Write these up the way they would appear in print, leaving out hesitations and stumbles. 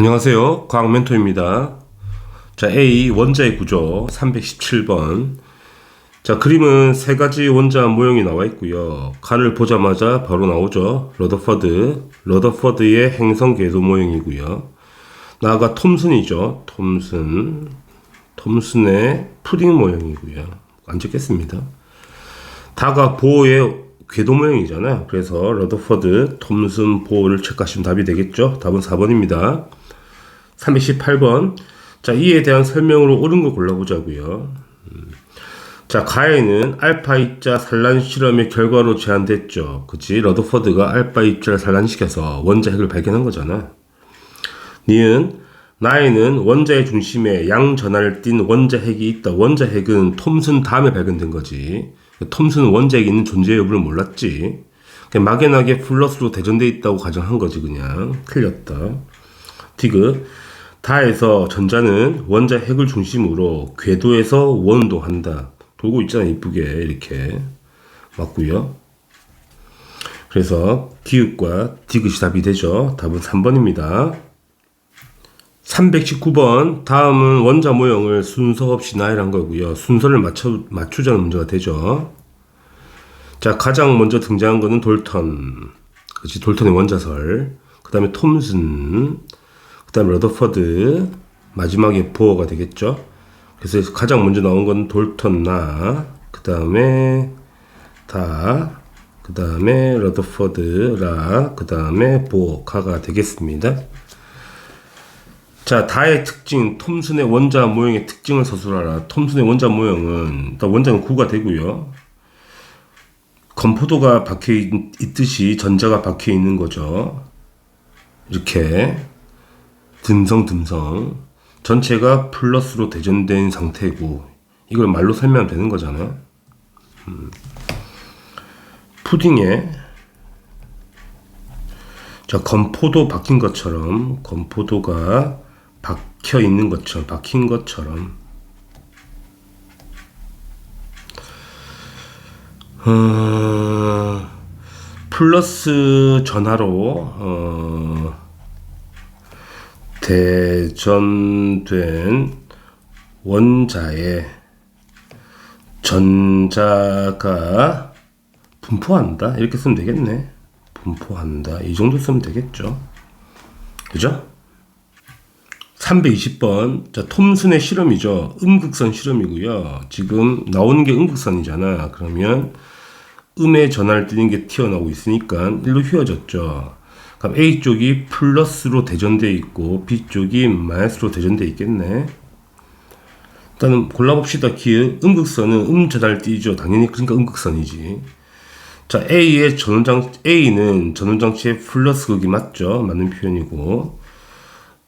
안녕하세요. 과학 멘토입니다. 자, A 원자의 구조 317번. 자, 그림은 세 가지 원자 모형이 나와 있고요. 칼을 보자마자 바로 나오죠. 러더퍼드의 행성 궤도 모형이고요. 나아가 톰슨이죠. 톰슨의 푸딩 모형이고요. 안 적겠습니다. 다가 보어의 궤도 모형이잖아요. 그래서 러더퍼드, 톰슨, 보어를 체크하시면 답이 되겠죠. 답은 4번입니다. 318번. 자, 이에 대한 설명으로 옳은 거 골라보자고요. 자, 가해는 알파 입자 산란 실험의 결과로 제안됐죠. 그치? 러더퍼드가 알파 입자를 산란시켜서 원자 핵을 발견한 거잖아. 니은 나에는 원자의 중심에 양 전하를 띤 원자 핵이 있다. 원자 핵은 톰슨 다음에 발견된 거지. 톰슨은 원자 핵이 있는 존재 여부를 몰랐지. 막연하게 플러스로 대전돼 있다고 가정한 거지. 그냥 틀렸다. 디귿 다에서 전자는 원자 핵을 중심으로 궤도에서 원운동한다. 돌고 있잖아. 이쁘게 이렇게 맞고요. 그래서 기읍과 디귿이 답이 되죠. 답은 3번입니다. 319번. 다음은 원자 모형을 순서 없이 나열한 거고요. 순서를 맞추자는 문제가 되죠. 자, 가장 먼저 등장한 거는 돌턴. 그렇지, 돌턴의 원자설. 그 다음에 톰슨. 그 다음에 러더퍼드. 마지막에 보어가 되겠죠. 그래서 가장 먼저 나온 건 돌턴 나. 그 다음에 다. 그 다음에 러더퍼드 라. 그 다음에 보어 가가 되겠습니다. 자, 다의 특징, 톰슨의 원자 모형의 특징을 서술하라. 톰슨의 원자 모형은, 일단 원자는 구가 되고요. 건포도가 박혀 있듯이 전자가 박혀 있는 거죠. 이렇게 듬성 전체가 플러스로 대전된 상태고, 이걸 말로 설명하면 되는 거잖아요. 푸딩에 자, 건포도 박힌 것처럼, 건포도가 박혀 있는 것처럼, 박힌 것처럼 플러스 전하로 대전된 원자에 전자가 분포한다. 이렇게 쓰면 되겠네. 분포한다. 이 정도 쓰면 되겠죠. 그죠? 320번. 자, 톰슨의 실험이죠. 음극선 실험이고요. 지금 나오는 게 음극선이잖아. 그러면 음의 전하를 띠는 게 튀어나오고 있으니까 일로 휘어졌죠. 그럼 A쪽이 플러스로 대전되어 있고 B쪽이 마이너스로 대전되어 있겠네. 일단은 골라봅시다. 기억. 음극선은 전하를 띠죠. 당연히 그러니까 음극선이지. 자, A는 전원장치의 플러스 극이 맞죠? 맞는 표현이고,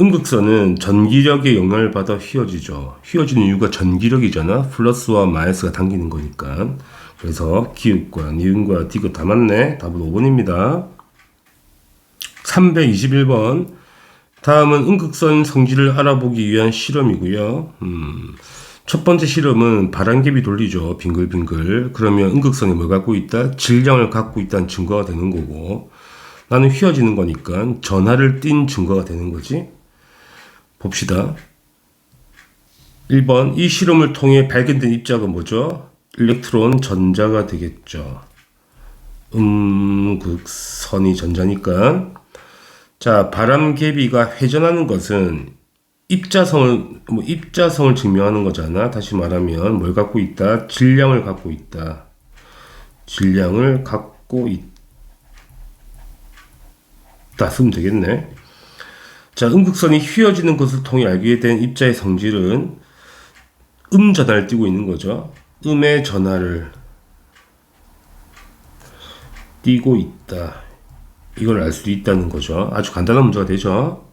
음극선은 전기력의 영향을 받아 휘어지죠. 휘어지는 이유가 전기력이잖아. 플러스와 마이너스가 당기는 거니까. 그래서 기읍과 니은과 디귿 다 맞네. 답은 5번입니다. 321번. 다음은 음극선 성질을 알아보기 위한 실험이고요. 첫 번째 실험은 바람개비 돌리죠. 빙글빙글. 그러면 음극선이 뭘 갖고 있다? 질량을 갖고 있다는 증거가 되는 거고, 나는 휘어지는 거니까 전하를 띤 증거가 되는 거지. 봅시다. 1번. 이 실험을 통해 발견된 입자가 뭐죠? 일렉트론 전자가 되겠죠. 음극선이 전자니까. 자, 바람개비가 회전하는 것은 입자성을 증명하는 거잖아. 다시 말하면 뭘 갖고 있다? 질량을 갖고 있다. 질량을 갖고 있다 쓰면 되겠네. 자, 음극선이 휘어지는 것을 통해 알게 된 입자의 성질은 전하를 띠고 있는 거죠. 음의 전하를 띠고 있다. 이걸 알 수 있다는 거죠. 아주 간단한 문제가 되죠.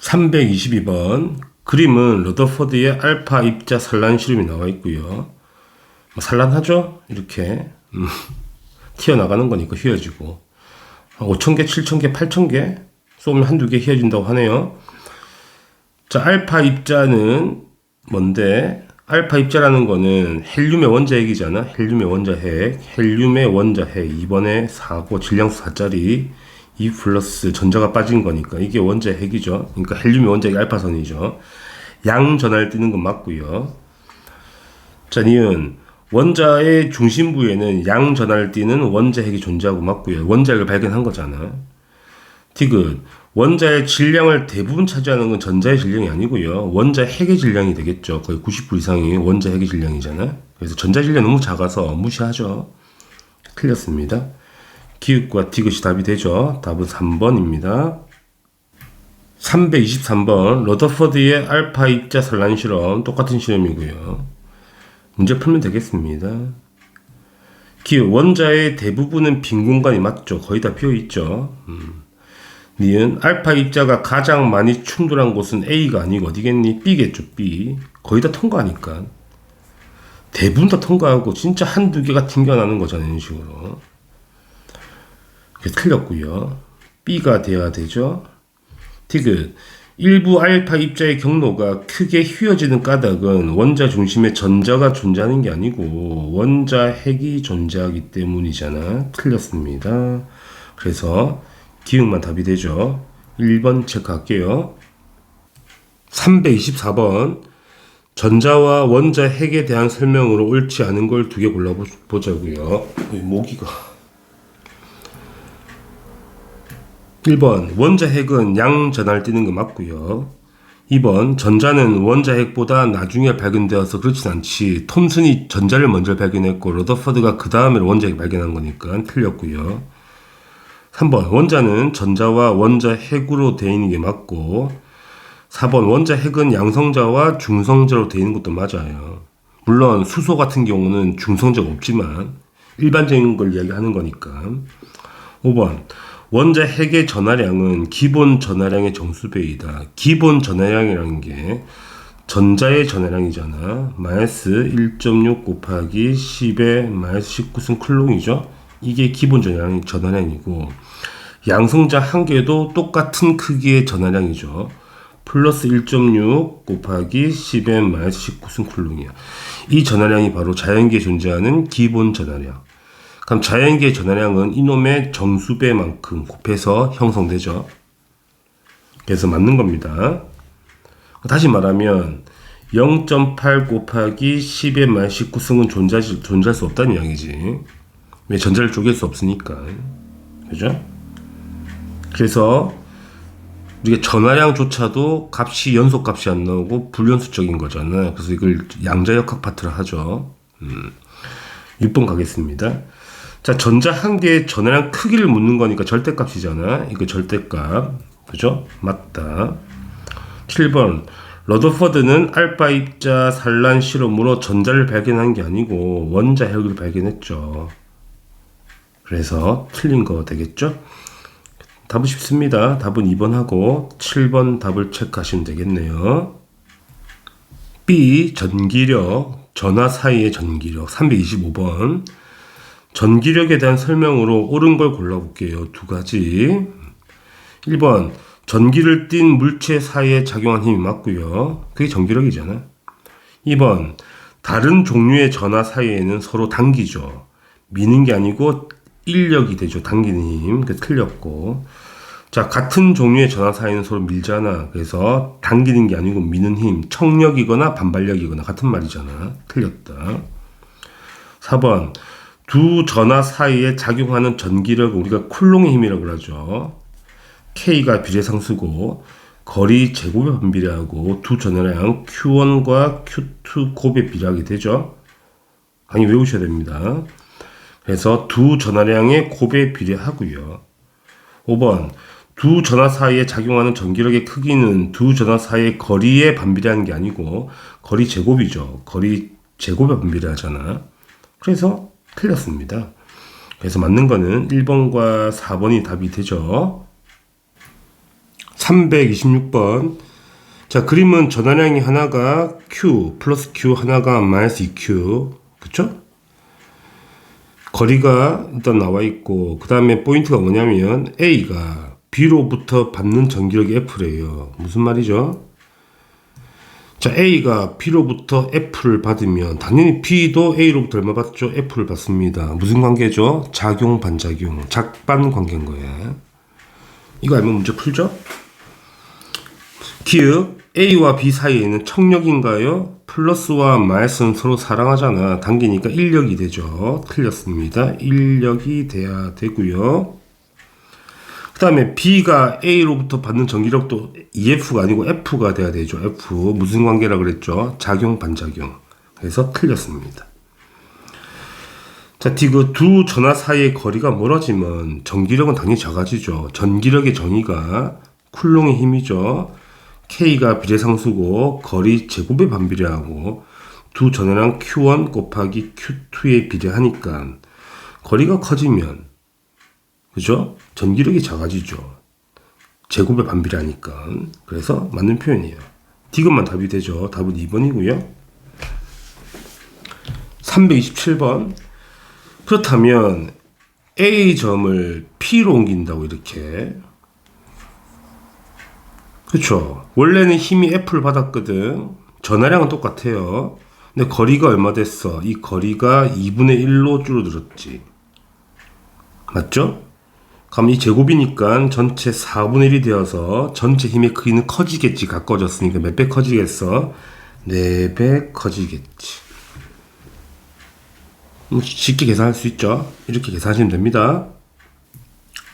322번. 그림은 러더퍼드의 알파 입자 산란 실험이 나와 있고요. 산란하죠? 이렇게 튀어나가는 거니까 휘어지고, 5,000개, 7,000개, 8,000개 쏘면 한두 개 휘어진다고 하네요. 자, 알파 입자는 뭔데? 알파 입자라는 거는 헬륨의 원자핵이잖아. 헬륨의 원자핵. 헬륨의 원자핵. 이번에 4고 질량수 4짜리 E 플러스 전자가 빠진 거니까 이게 원자의 핵이죠. 그러니까 헬륨이 원자의 알파선이죠. 양 전하를 띠는 건 맞고요. 자, 니은 원자의 중심부에는 양 전하를 띠는 원자 핵이 존재하고 맞고요. 원자핵을 발견한 거잖아. 디귿 원자의 질량을 대부분 차지하는 건 전자의 질량이 아니고요. 원자 핵의 질량이 되겠죠. 거의 90% 이상이 원자 핵의 질량이잖아. 그래서 전자 질량이 너무 작아서 무시하죠. 틀렸습니다. 기읍과 디귿이 답이 되죠. 답은 3번입니다. 323번 러더퍼드의 알파 입자 산란 실험 똑같은 실험이고요. 문제 풀면 되겠습니다. 기읍 원자의 대부분은 빈 공간이 맞죠. 거의 다 비어있죠. 니은 알파 입자가 가장 많이 충돌한 곳은 A가 아니고 어디겠니? B겠죠. B. 거의 다 통과하니까. 대부분 다 통과하고 진짜 한두 개가 튕겨나는 거잖아요. 이런 식으로. 이게 틀렸고요. B가 돼야 되죠. 디귿 일부 알파 입자의 경로가 크게 휘어지는 까닭은 원자 중심에 전자가 존재하는 게 아니고 원자 핵이 존재하기 때문이잖아. 틀렸습니다. 그래서 기억만 답이 되죠. 1번 체크할게요. 324번 전자와 원자 핵에 대한 설명으로 옳지 않은 걸 두 개 골라보자고요. 모기가 1번 원자 핵은 양 전하를 띠는 거 맞고요. 2번 전자는 원자 핵보다 나중에 발견되어서 그렇진 않지. 톰슨이 전자를 먼저 발견했고 러더퍼드가 그 다음에 원자 핵을 발견한 거니까 틀렸고요. 3번 원자는 전자와 원자 핵으로 되어 있는 게 맞고 4번 원자 핵은 양성자와 중성자로 되어 있는 것도 맞아요. 물론 수소 같은 경우는 중성자가 없지만 일반적인 걸 이야기하는 거니까. 5번 원자 핵의 전하량은 기본 전하량의 정수배이다. 기본 전하량이라는 게 전자의 전하량이잖아. 마이너스 1.6 곱하기 10의 마이너스 19승 쿨롱이죠. 이게 기본 전하량이고 양성자 한 개도 똑같은 크기의 전하량이죠. 플러스 1.6 곱하기 10의 마이너스 19승 쿨롱이야. 이 전하량이 바로 자연계에 존재하는 기본 전하량. 그럼 자연계의 전하량은 이놈의 정수배만큼 곱해서 형성되죠. 그래서 맞는 겁니다. 다시 말하면 0.8 곱하기 10의 마이너스 19승은 존재할 수 없다는 이야기지. 왜? 전자를 쪼갤 수 없으니까. 그죠? 그래서 우리가 전하량조차도 값이 연속값이 안 나오고 불연수적인 거잖아. 그래서 이걸 양자역학 파트를 하죠. 6번 가겠습니다. 자, 전자 한 개의 전하량 크기를 묻는 거니까 절대값이잖아. 이거 절대값. 그죠? 맞다. 7번 러더퍼드는 알파 입자 산란 실험으로 전자를 발견한 게 아니고 원자 핵을 발견했죠. 그래서 틀린 거 되겠죠? 답은 쉽습니다. 답은 2번 하고 7번 답을 체크하시면 되겠네요. B. 전기력, 전하 사이의 전기력 325번 전기력에 대한 설명으로 옳은 걸 골라볼게요. 두 가지. 1번 전기를 띤 물체 사이에 작용한 힘이 맞고요. 그게 전기력이잖아. 2번 다른 종류의 전하 사이에는 서로 당기죠. 미는 게 아니고 인력이 되죠. 당기는 힘. 그 틀렸고. 자, 같은 종류의 전하 사이는 서로 밀잖아. 그래서 당기는 게 아니고 미는 힘. 청력이거나 반발력이거나 같은 말이잖아. 틀렸다. 4번 두 전하 사이에 작용하는 전기력을 우리가 쿨롱의 힘이라고 하죠. K가 비례상수고 거리 제곱에 반비례하고 두 전하량 Q1과 Q2 곱에 비례하게 되죠. 강의 외우셔야 됩니다. 그래서 두 전하량의 곱에 비례하고요. 5번 두 전하 사이에 작용하는 전기력의 크기는 두 전하 사이의 거리에 반비례하는 게 아니고 거리 제곱이죠. 거리 제곱에 반비례하잖아. 그래서 틀렸습니다. 그래서 맞는 거는 1번과 4번이 답이 되죠. 326번 자, 그림은 전하량이 하나가 Q 플러스 Q 하나가 마이너스 2Q 그쵸? 거리가 일단 나와 있고 그 다음에 포인트가 뭐냐면 A가 B로부터 받는 전기력이 F래요. 무슨 말이죠? 자, A가 B로부터 F를 받으면 당연히 B도 A로부터 얼마 받죠? F를 받습니다. 무슨 관계죠? 작용 반작용 작반 관계인 거야. 이거 알면 문제 풀죠? 기역 A와 B 사이에 있는 청력인가요? 플러스와 마이너스는 서로 사랑하잖아. 당기니까 인력이 되죠. 틀렸습니다. 인력이 돼야 되고요. 그 다음에 B가 A로부터 받는 전기력도 EF가 아니고 F가 돼야 되죠. F. 무슨 관계라 그랬죠? 작용, 반작용. 그래서 틀렸습니다. 자, D 두 전화 사이의 거리가 멀어지면 전기력은 당연히 작아지죠. 전기력의 정의가 쿨롱의 힘이죠. K가 비례상수고 거리 제곱에 반비례하고 두 전화량 Q1 곱하기 Q2에 비례하니까 거리가 커지면 그죠? 전기력이 작아지죠. 제곱에 반비례하니까. 그래서 맞는 표현이에요. D것만 답이 되죠. 답은 2번이고요. 327번. 그렇다면 A점을 P로 옮긴다고 이렇게. 그렇죠. 원래는 힘이 F를 받았거든. 전하량은 똑같아요. 근데 거리가 얼마 됐어? 이 거리가 2분의 1로 줄어들었지. 맞죠? 그럼 이 제곱이니까 전체 4분의 1이 되어서 전체 힘의 크기는 커지겠지. 가까워졌으니까 몇 배 커지겠어? 4배 커지겠지. 쉽게 계산할 수 있죠. 이렇게 계산하시면 됩니다.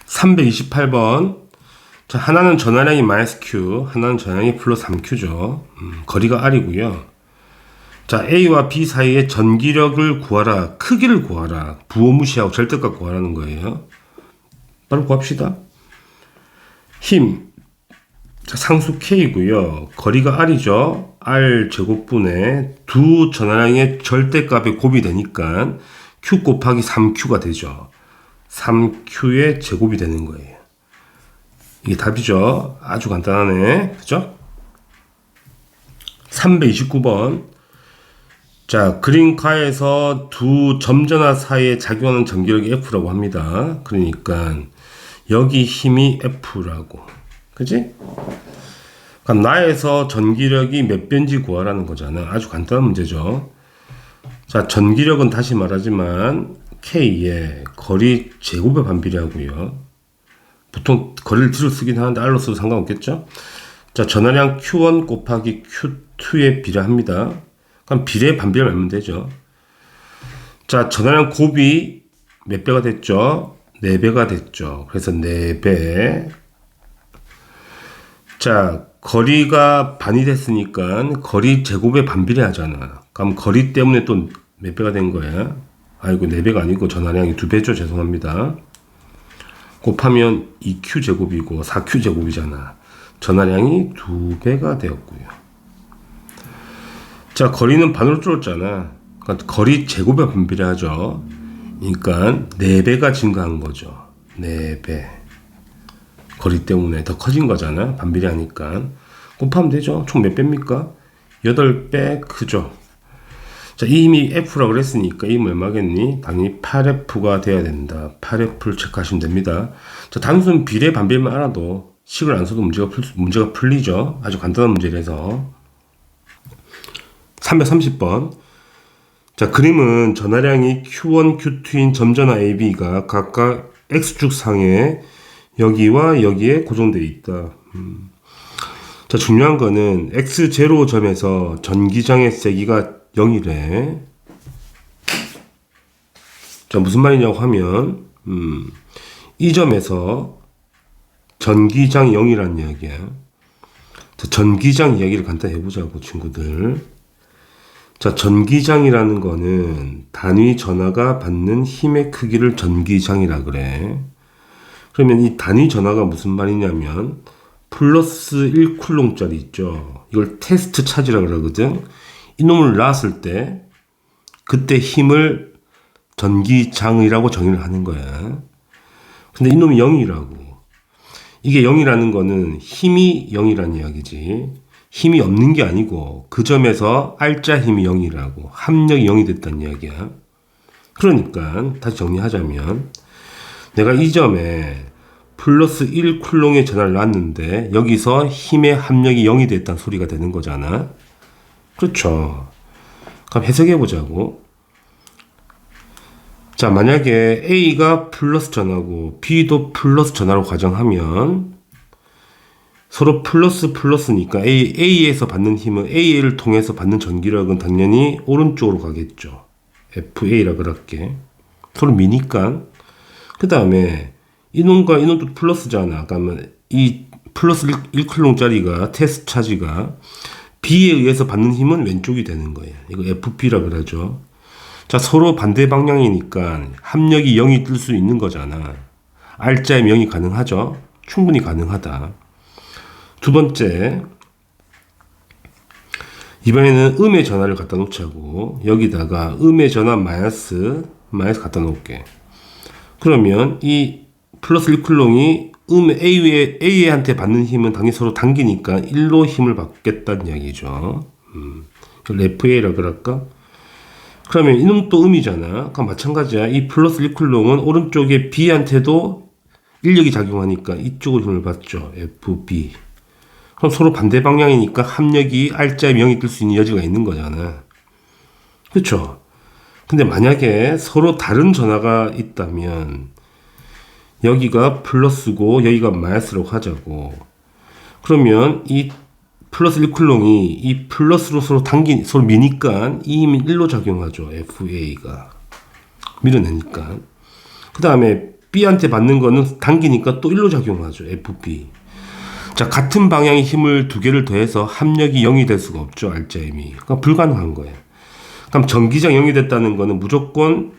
328번. 자, 하나는 전하량이 마이너스 Q, 하나는 전하량이 플러스 3Q죠. 거리가 R이고요. 자, A와 B 사이의 전기력을 구하라. 크기를 구하라. 부호 무시하고 절대값 구하라는 거예요. 바로 구합시다. 힘. 자, 상수 K고요. 거리가 R이죠. R 제곱분에 두 전하량의 절대값에 곱이 되니까 Q 곱하기 3Q가 되죠. 3Q의 제곱이 되는 거예요. 이게 답이죠. 아주 간단하네. 그죠? 329번. 자, 그림가에서 두 점전화 사이에 작용하는 전기력이 F라고 합니다. 그러니까 여기 힘이 F라고. 그지? 그럼 나에서 전기력이 몇 배인지 구하라는 거잖아. 아주 간단한 문제죠. 자, 전기력은 다시 말하지만 K의 거리 제곱에 반비례하고요. 보통 거리를 D로 쓰긴 하는데 R로 써도 상관없겠죠? 자, 전하량 Q1 곱하기 Q2에 비례합니다. 그럼 비례 반비례를 알면 되죠. 자, 전하량 곱이 몇 배가 됐죠? 4배가 됐죠. 그래서 4배. 자, 거리가 반이 됐으니까 거리 제곱에 반비례하잖아. 그럼 거리 때문에 또 몇 배가 된 거야? 아이고, 4배가 아니고 전하량이 2배죠. 죄송합니다. 곱하면 2Q 제곱이고 4Q 제곱이잖아. 전하량이 2배가 되었고요. 자, 거리는 반으로 줄었잖아. 그러니까 거리 제곱에 반비례하죠. 그러니까 4배가 증가한 거죠. 4배. 거리 때문에 더 커진 거잖아. 반비례하니까. 곱하면 되죠. 총 몇 배입니까? 8배 크죠. 자, 이 힘이 F라고 그랬으니까 이 힘이 얼마겠니? 당연히 8F가 돼야 된다. 8F를 체크하시면 됩니다. 자, 단순 비례 반비례만 알아도 식을 안 써도 문제가 풀리죠. 아주 간단한 문제라서. 330번. 자, 그림은 전하량이 Q1, Q2인 점전화 AB가 각각 X축상에 여기와 여기에 고정되어 있다. 자, 중요한 거는 X0점에서 전기장의 세기가 0이래. 자, 무슨 말이냐고 하면 이 점에서 전기장 0이라는 이야기야. 자, 전기장 이야기를 간단히 해보자고, 친구들. 자, 전기장이라는 거는 단위 전하가 받는 힘의 크기를 전기장이라 그래. 그러면 이 단위 전하가 무슨 말이냐면 플러스 1쿨롱짜리 있죠. 이걸 테스트 차지라 그러거든. 이놈을 놨을 때 그때 힘을 전기장이라고 정의를 하는 거야. 근데 이놈이 0이라고. 이게 0이라는 거는 힘이 0이라는 이야기지. 힘이 없는 게 아니고 그 점에서 R자 힘이 0이라고. 합력이 0이 됐다는 이야기야. 그러니까 다시 정리하자면 내가 이 점에 플러스 1쿨롱의 전하를 놨는데 여기서 힘의 합력이 0이 됐다는 소리가 되는 거잖아. 그렇죠. 그럼 해석해 보자고. 자, 만약에 A가 플러스 전하고 B도 플러스 전하로 가정하면 서로 플러스 플러스니까 A에서 받는 힘은 A를 통해서 받는 전기력은 당연히 오른쪽으로 가겠죠. FA라 그럴게. 서로 미니까. 그 다음에 이놈과 이놈도 플러스잖아. 그러면 이 플러스 1쿨롱짜리가 테스트 차지가 B에 의해서 받는 힘은 왼쪽이 되는 거예요. 이거 FP라 그러죠. 자, 서로 반대 방향이니까 합력이 0이 뜰 수 있는 거잖아. R자의 0이 가능하죠. 충분히 가능하다. 두 번째, 이번에는 음의 전화를 갖다 놓자고 여기다가 음의 전화 마이너스 갖다 놓을게. 그러면 이 플러스 1쿨롱이 A한테 받는 힘은 당연히 서로 당기니까 1로 힘을 받겠다는 이야기죠. FA라 그럴까? 그러면 이놈 또 음이잖아. 그럼 마찬가지야. 이 플러스 1쿨롱은 오른쪽에 B한테도 인력이 작용하니까 이쪽으로 힘을 받죠. FB. 그럼 서로 반대 방향이니까 합력이 R자의 0이 뜰 수 있는 여지가 있는 거잖아. 그렇죠? 근데 만약에 서로 다른 전하가 있다면 여기가 플러스고 여기가 마이너스라고 하자고. 그러면 이 플러스 1쿨롱이 이 플러스로 서로 서로 미니까 이 힘이 1로 작용하죠. FA가. 밀어내니까. 그 다음에 B한테 받는 거는 당기니까 또 1로 작용하죠. FB. 자, 같은 방향의 힘을 두 개를 더해서 합력이 0이 될 수가 없죠. R자임이. 그러니까 불가능한 거예요. 그럼 전기장 0이 됐다는 거는 무조건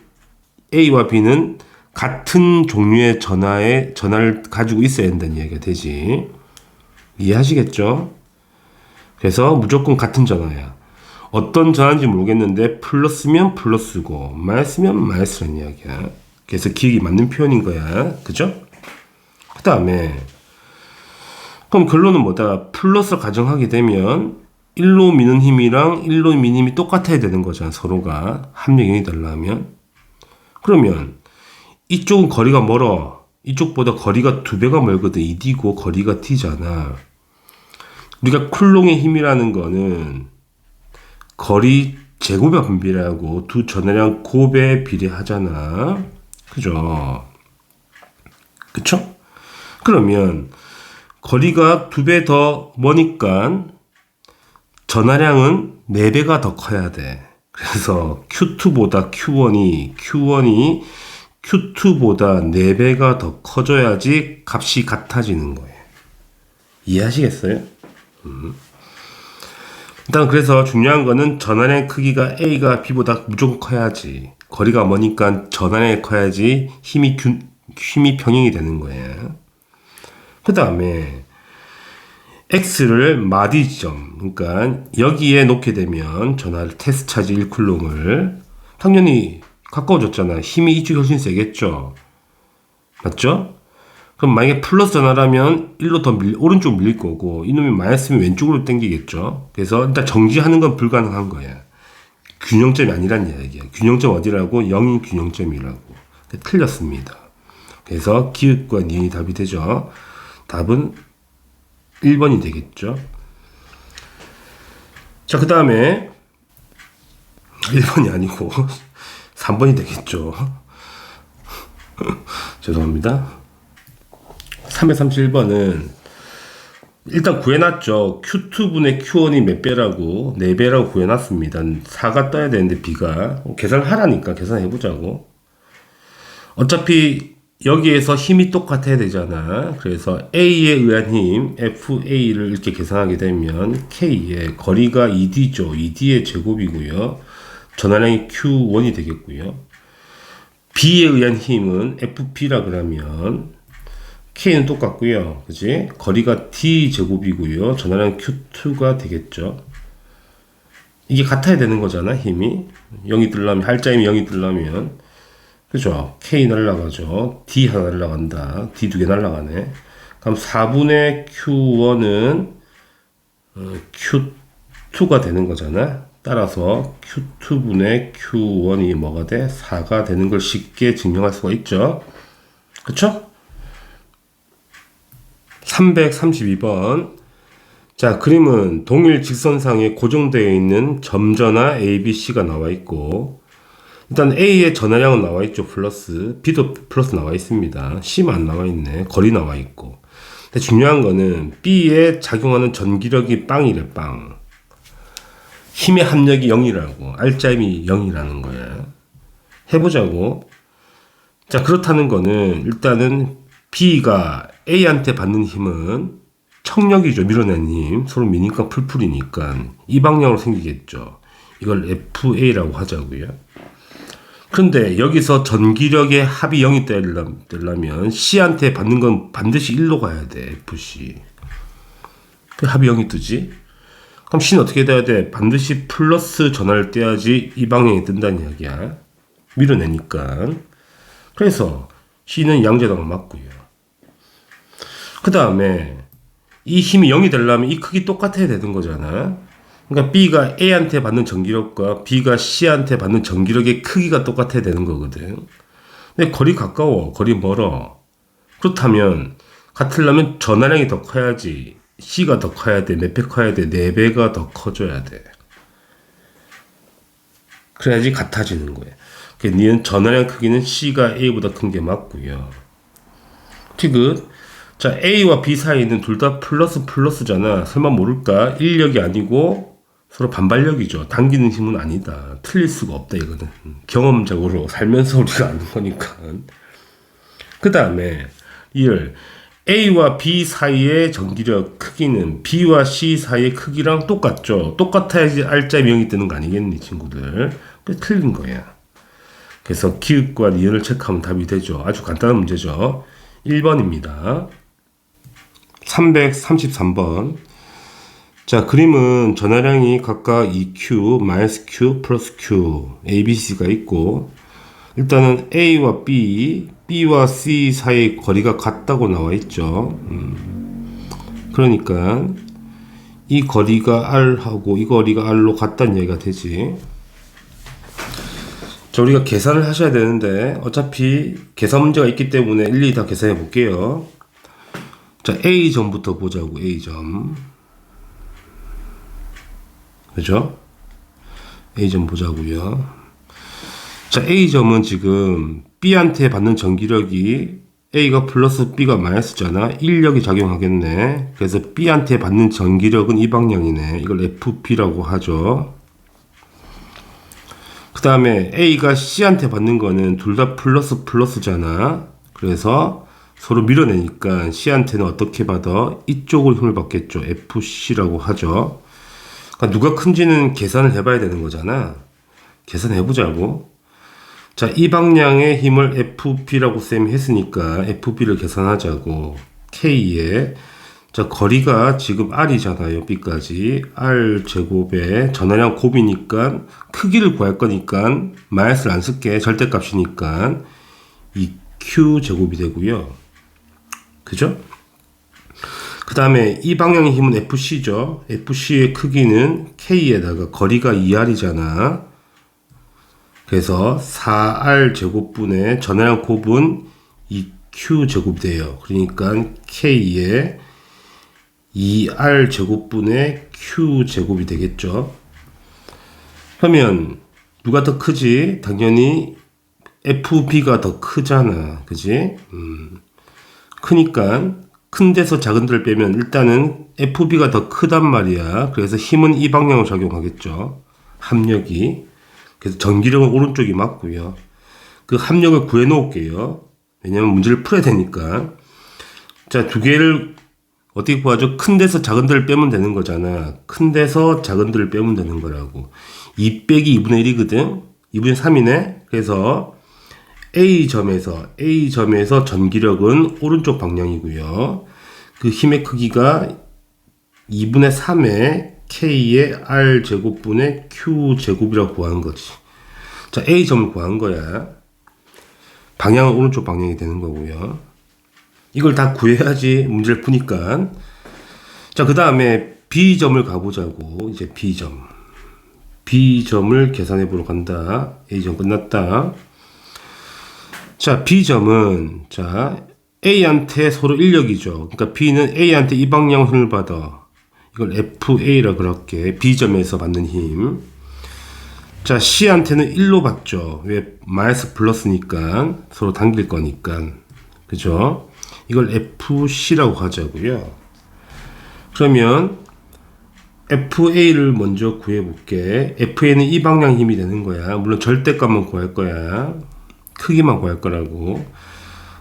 A와 B는 같은 종류의 전하를 가지고 있어야 된다는 이야기가 되지. 이해하시겠죠? 그래서 무조건 같은 전하야. 어떤 전하인지 모르겠는데 플러스면 플러스고 마이너스면 마이너스라는 이야기야. 그래서 기억이 맞는 표현인 거야. 그죠? 그 다음에 그럼 결론은 뭐다? 플러스를 가정하게 되면 1로 미는 힘이랑 1로 미는 힘이 똑같아야 되는 거잖아. 서로가 합력 0이 되려면. 그러면 이쪽은 거리가 멀어. 이쪽보다 거리가 2배가 멀거든. 이 D고 거리가 T잖아. 우리가 쿨롱의 힘이라는 거는 거리 제곱의 분비라고 두 전하량 곱에 비례하잖아. 그죠? 그쵸? 그러면 거리가 2배 더 머니까 전하량은 4배가 더 커야 돼. 그래서 Q2보다 Q1이 Q2보다 4배가 더 커져야지 값이 같아지는 거예요. 이해하시겠어요? 일단 그래서 중요한 거는 전하량 크기가 A가 B보다 무조건 커야지. 거리가 머니까 전하량이 커야지 힘이 평행이 되는 거예요. 그 다음에 X를 마디 지점, 그러니까 여기에 놓게 되면 전하를 테스트 차지 1쿨롱을 당연히 가까워졌잖아. 힘이 이쪽이 훨씬 세겠죠. 맞죠? 그럼 만약에 플러스 전하라면 1로 더 오른쪽 밀릴 거고 이놈이 마이너스면 왼쪽으로 당기겠죠. 그래서 일단 정지하는 건 불가능한 거야. 균형점이 아니란 이야기야. 균형점 어디라고? 0인 균형점이라고. 틀렸습니다. 그래서 기읍과 니은이 답이 되죠. 답은 1번이 되겠죠. 자, 그 다음에 1번이 아니고 3번이 되겠죠. 죄송합니다. 337번은 일단 구해놨죠. Q2분의 Q1이 몇 배라고? 4배라고 구해놨습니다. 4가 떠야 되는데 B가 계산을 하라니까 계산해보자고. 어차피 여기에서 힘이 똑같아야 되잖아. 그래서 A에 의한 힘 FA를 이렇게 계산하게 되면 K의 거리가 2D죠. 2D의 제곱이고요. 전하량이 Q1이 되겠고요. B에 의한 힘은 FP라 그러면 K는 똑같고요. 그지? 거리가 D 제곱이고요. 전하량 Q2가 되겠죠. 이게 같아야 되는 거잖아. 힘이 0이 뜨려면 할자임이 0이 뜨려면 그죠? K 날라가죠. D 하나 날라간다. D 2개 날라가네. 그럼 4분의 Q1은 Q2가 되는 거잖아. 따라서 Q2분의 Q1이 뭐가 돼? 4가 되는 걸 쉽게 증명할 수가 있죠. 그쵸? 332번. 자, 그림은 동일 직선상에 고정되어 있는 점전화 A, B, C가 나와 있고 일단 A의 전하량은 나와 있죠. 플러스. B도 플러스 나와 있습니다. C만 안 나와 있네. 거리 나와 있고. 근데 중요한 거는 B에 작용하는 전기력이 빵이래, 빵. 힘의 합력이 0이라고. R짬이 0이라는 거야. 해보자고. 자, 그렇다는 거는 일단은 B가 A한테 받는 힘은 청력이죠. 밀어내는 힘. 서로 미니까 풀풀이니까 이 방향으로 생기겠죠. 이걸 FA라고 하자고요. 그런데 여기서 전기력의 합이 0이 되려면 C한테 받는 건 반드시 1로 가야 돼. FC. 그 합이 0이 뜨지? 그럼 C는 어떻게 돼야 돼? 반드시 플러스 전화를 떼야지 이 방향이 뜬다는 이야기야. 밀어내니까. 그래서 C는 양자당을 맞고요. 그 다음에 이 힘이 0이 되려면 이 크기 똑같아야 되는 거잖아. 그러니까 B가 A한테 받는 전기력과 B가 C한테 받는 전기력의 크기가 똑같아야 되는 거거든. 근데 거리 가까워, 거리 멀어. 그렇다면 같으려면 전하량이 더 커야지. C가 더 커야 돼. 몇 배 커야 돼? 4배가 더 커져야 돼. 그래야지 같아지는 거야. 그러니까 니은 전하량 크기는 C가 A보다 큰 게 맞고요. 티귿. 자, A와 B 사이는 둘 다 플러스잖아. 설마 모를까? 인력이 아니고 서로 반발력이죠. 당기는 힘은 아니다. 틀릴 수가 없다, 이거는. 경험적으로 살면서 우리가 아는 거니까. 그 다음에 이를 A와 B 사이의 전기력 크기는 B와 C 사이의 크기랑 똑같죠. 똑같아야지 R자 명이 뜨는 거 아니겠니, 친구들? 그게 틀린 거야. 그래서 기읍과 니은을 체크하면 답이 되죠. 아주 간단한 문제죠. 1번입니다. 333번. 자, 그림은 전하량이 각각 EQ, -Q, 플러스 Q, A, B, C가 있고, 일단은 A와 B, B와 C 사이의 거리가 같다고 나와 있죠. 그러니까 이 거리가 R하고 이 거리가 R로 같다는 얘기가 되지. 자, 우리가 계산을 하셔야 되는데 어차피 계산 문제가 있기 때문에 일일이 다 계산해 볼게요. 자, A점부터 보자고. A점. 그죠? A점 보자고요. 자, A점은 지금 B한테 받는 전기력이 A가 플러스 B가 마이너스잖아. 인력이 작용하겠네. 그래서 B한테 받는 전기력은 이 방향이네. 이걸 FP라고 하죠. 그 다음에 A가 C한테 받는 거는 둘 다 플러스잖아. 그래서 서로 밀어내니까 C한테는 어떻게 받아? 이쪽으로 힘을 받겠죠. FC라고 하죠. 그러니까 누가 큰지는 계산을 해봐야 되는 거잖아. 계산해보자고. 자, 이 방향의 힘을 FP라고 쌤이 했으니까 FP를 계산하자고. K에 자, 거리가 지금 R이잖아요. B까지. R 제곱에 전하량 곱이니까 크기를 구할 거니까 마이너스를 안 쓸게. 절대값이니까 이 Q 제곱이 되고요. 그죠? 그 다음에 이 방향의 힘은 FC죠. FC의 크기는 K에다가 거리가 2R이잖아. 그래서 4R 제곱분의 전하량 곱은 2Q 제곱이 돼요. 그러니까 K에 2R 제곱분의 Q 제곱이 되겠죠. 그러면 누가 더 크지? 당연히 FB가 더 크잖아. 그지? 크니까 큰 데서 작은 데를 빼면 일단은 FB가 더 크단 말이야. 그래서 힘은 이 방향으로 작용하겠죠. 합력이. 그래서 전기력은 오른쪽이 맞고요. 그 합력을 구해 놓을게요. 왜냐면 문제를 풀어야 되니까. 자, 두 개를 어떻게 구하죠? 큰 데서 작은 데를 빼면 되는 거잖아. 큰 데서 작은 데를 빼면 되는 거라고. 2 빼기 2분의 1이거든? 2분의 3이네? 그래서 A점에서 전기력은 오른쪽 방향이고요. 그 힘의 크기가 2분의 3의 K의 R 제곱분의 Q 제곱이라고 구하는 거지. 자, A점을 구한 거야. 방향은 오른쪽 방향이 되는 거고요. 이걸 다 구해야지 문제를 푸니까. 자, 그 다음에 B점을 가보자고. 이제 B점을 계산해 보러 간다. A점 끝났다. 자, B점은, 자, A한테 서로 인력이죠. 그러니까 B는 A한테 이 방향으로 힘을 받아. 이걸 FA라 그럴게. B점에서 받는 힘. 자, C한테는 1로 받죠. 왜? 마이너스 플러스니까 서로 당길 거니까. 그죠? 이걸 FC라고 하자고요. 그러면 FA를 먼저 구해볼게. FA는 이 방향 힘이 되는 거야. 물론 절대값만 구할 거야. 크기만 구할 거라고.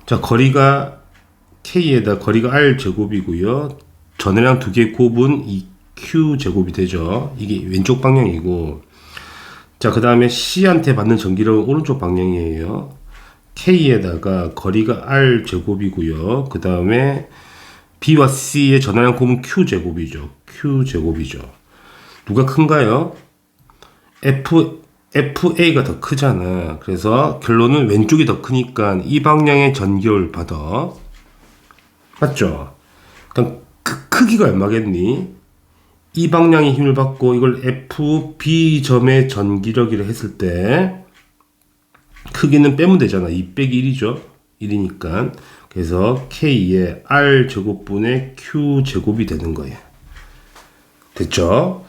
자, 거리가 K에다 거리가 R 제곱이고요. 전해량 두 개 곱은 이 Q 제곱이 되죠. 이게 왼쪽 방향이고. 자, 그 다음에 C한테 받는 전기력은 오른쪽 방향이에요. K에다가 거리가 R 제곱이고요. 그 다음에 B와 C의 전하량 곱은 Q 제곱이죠. Q 제곱이죠. 누가 큰가요? FA가 더 크잖아. 그래서 결론은 왼쪽이 더 크니까 이 방향의 전기를 받아. 맞죠? 그럼 크기가 얼마겠니? 이 방향의 힘을 받고 이걸 FB점의 전기력이라 했을 때 크기는 빼면 되잖아. 2 빼기 1이죠. 1이니까. 그래서 K의 R 제곱분의 Q 제곱이 되는 거예요. 됐죠?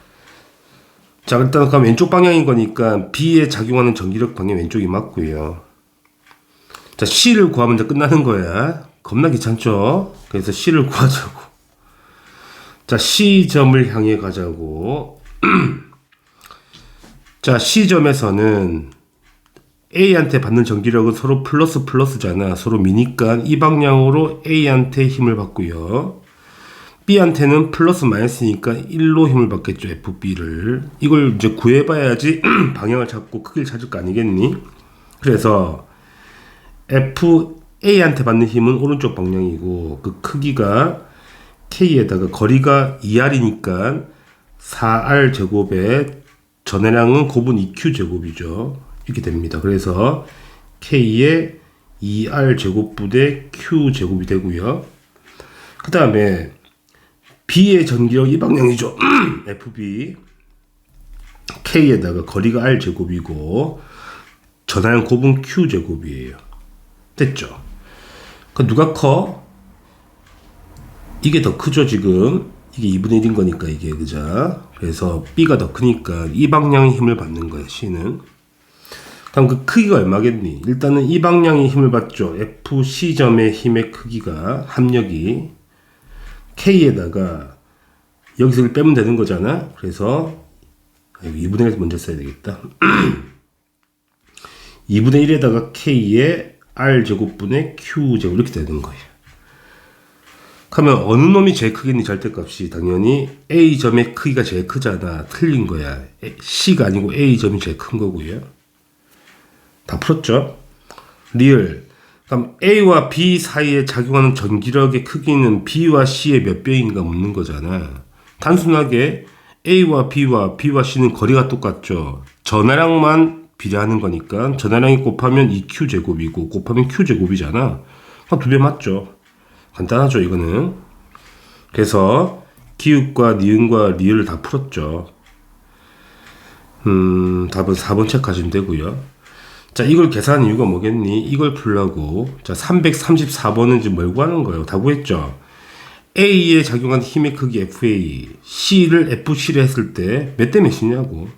자, 일단 그럼 왼쪽 방향인 거니까 B에 작용하는 전기력 방향 왼쪽이 맞고요. 자, C를 구하면 이제 끝나는 거야. 겁나 귀찮죠? 그래서 C를 구하자고. 자, C점을 향해 가자고. 자, C점에서는 A한테 받는 전기력은 서로 플러스 플러스잖아. 서로 미니까 이 방향으로 A한테 힘을 받고요. B한테는 플러스 마이너스니까 1로 힘을 받겠죠. FB를. 이걸 이제 구해봐야지 방향을 찾고 크기를 찾을 거 아니겠니? 그래서 FA한테 받는 힘은 오른쪽 방향이고 그 크기가 K에다가 거리가 2R이니까 4R 제곱에 전해량은 곱은 2Q 제곱이죠. 이렇게 됩니다. 그래서 K의 2R 제곱분의 Q 제곱이 되고요. 그 다음에 B의 전기력 이 방향이죠. FB. K에다가 거리가 R 제곱이고 전하량 곱은 Q 제곱이에요. 됐죠? 그 누가 커? 이게 더 크죠, 지금. 이게 2분의 1인 거니까, 이게, 그죠? 그래서 B가 더 크니까 이 방향의 힘을 받는 거야, C는. 그럼 그 크기가 얼마겠니? 일단은 이 방향의 힘을 받죠. FC점의 힘의 크기가, 합력이. K에다가 여기서 빼면 되는 거잖아. 그래서 2분의 1 먼저 써야 되겠다. 2분의 1에다가 K의 R제곱분의 Q제곱 이렇게 되는 거예요. 그러면 어느 놈이 제일 크겠니? 절대값이 당연히 A점의 크기가 제일 크잖아. 틀린 거야. C가 아니고 A점이 제일 큰 거고요. 다 풀었죠? 리을. 그럼 A와 B 사이에 작용하는 전기력의 크기는 B와 C의 몇 배인가 묻는 거잖아. 단순하게 A와 B와 C는 거리가 똑같죠. 전하량만 비례하는 거니까 전하량이 곱하면 2Q제곱이고 곱하면 Q제곱이잖아. 그럼 2배 맞죠. 간단하죠, 이거는. 그래서 기읍과 니은과 리을을 다 풀었죠. 답은 4번 체크하시면 되고요. 자, 이걸 계산한 이유가 뭐겠니? 이걸 풀라고. 자, 334번은 지금 뭘 구하는 거예요? 다 구했죠? A에 작용하는 힘의 크기 FA, C를 FC를 했을 때 몇 대 몇이냐고.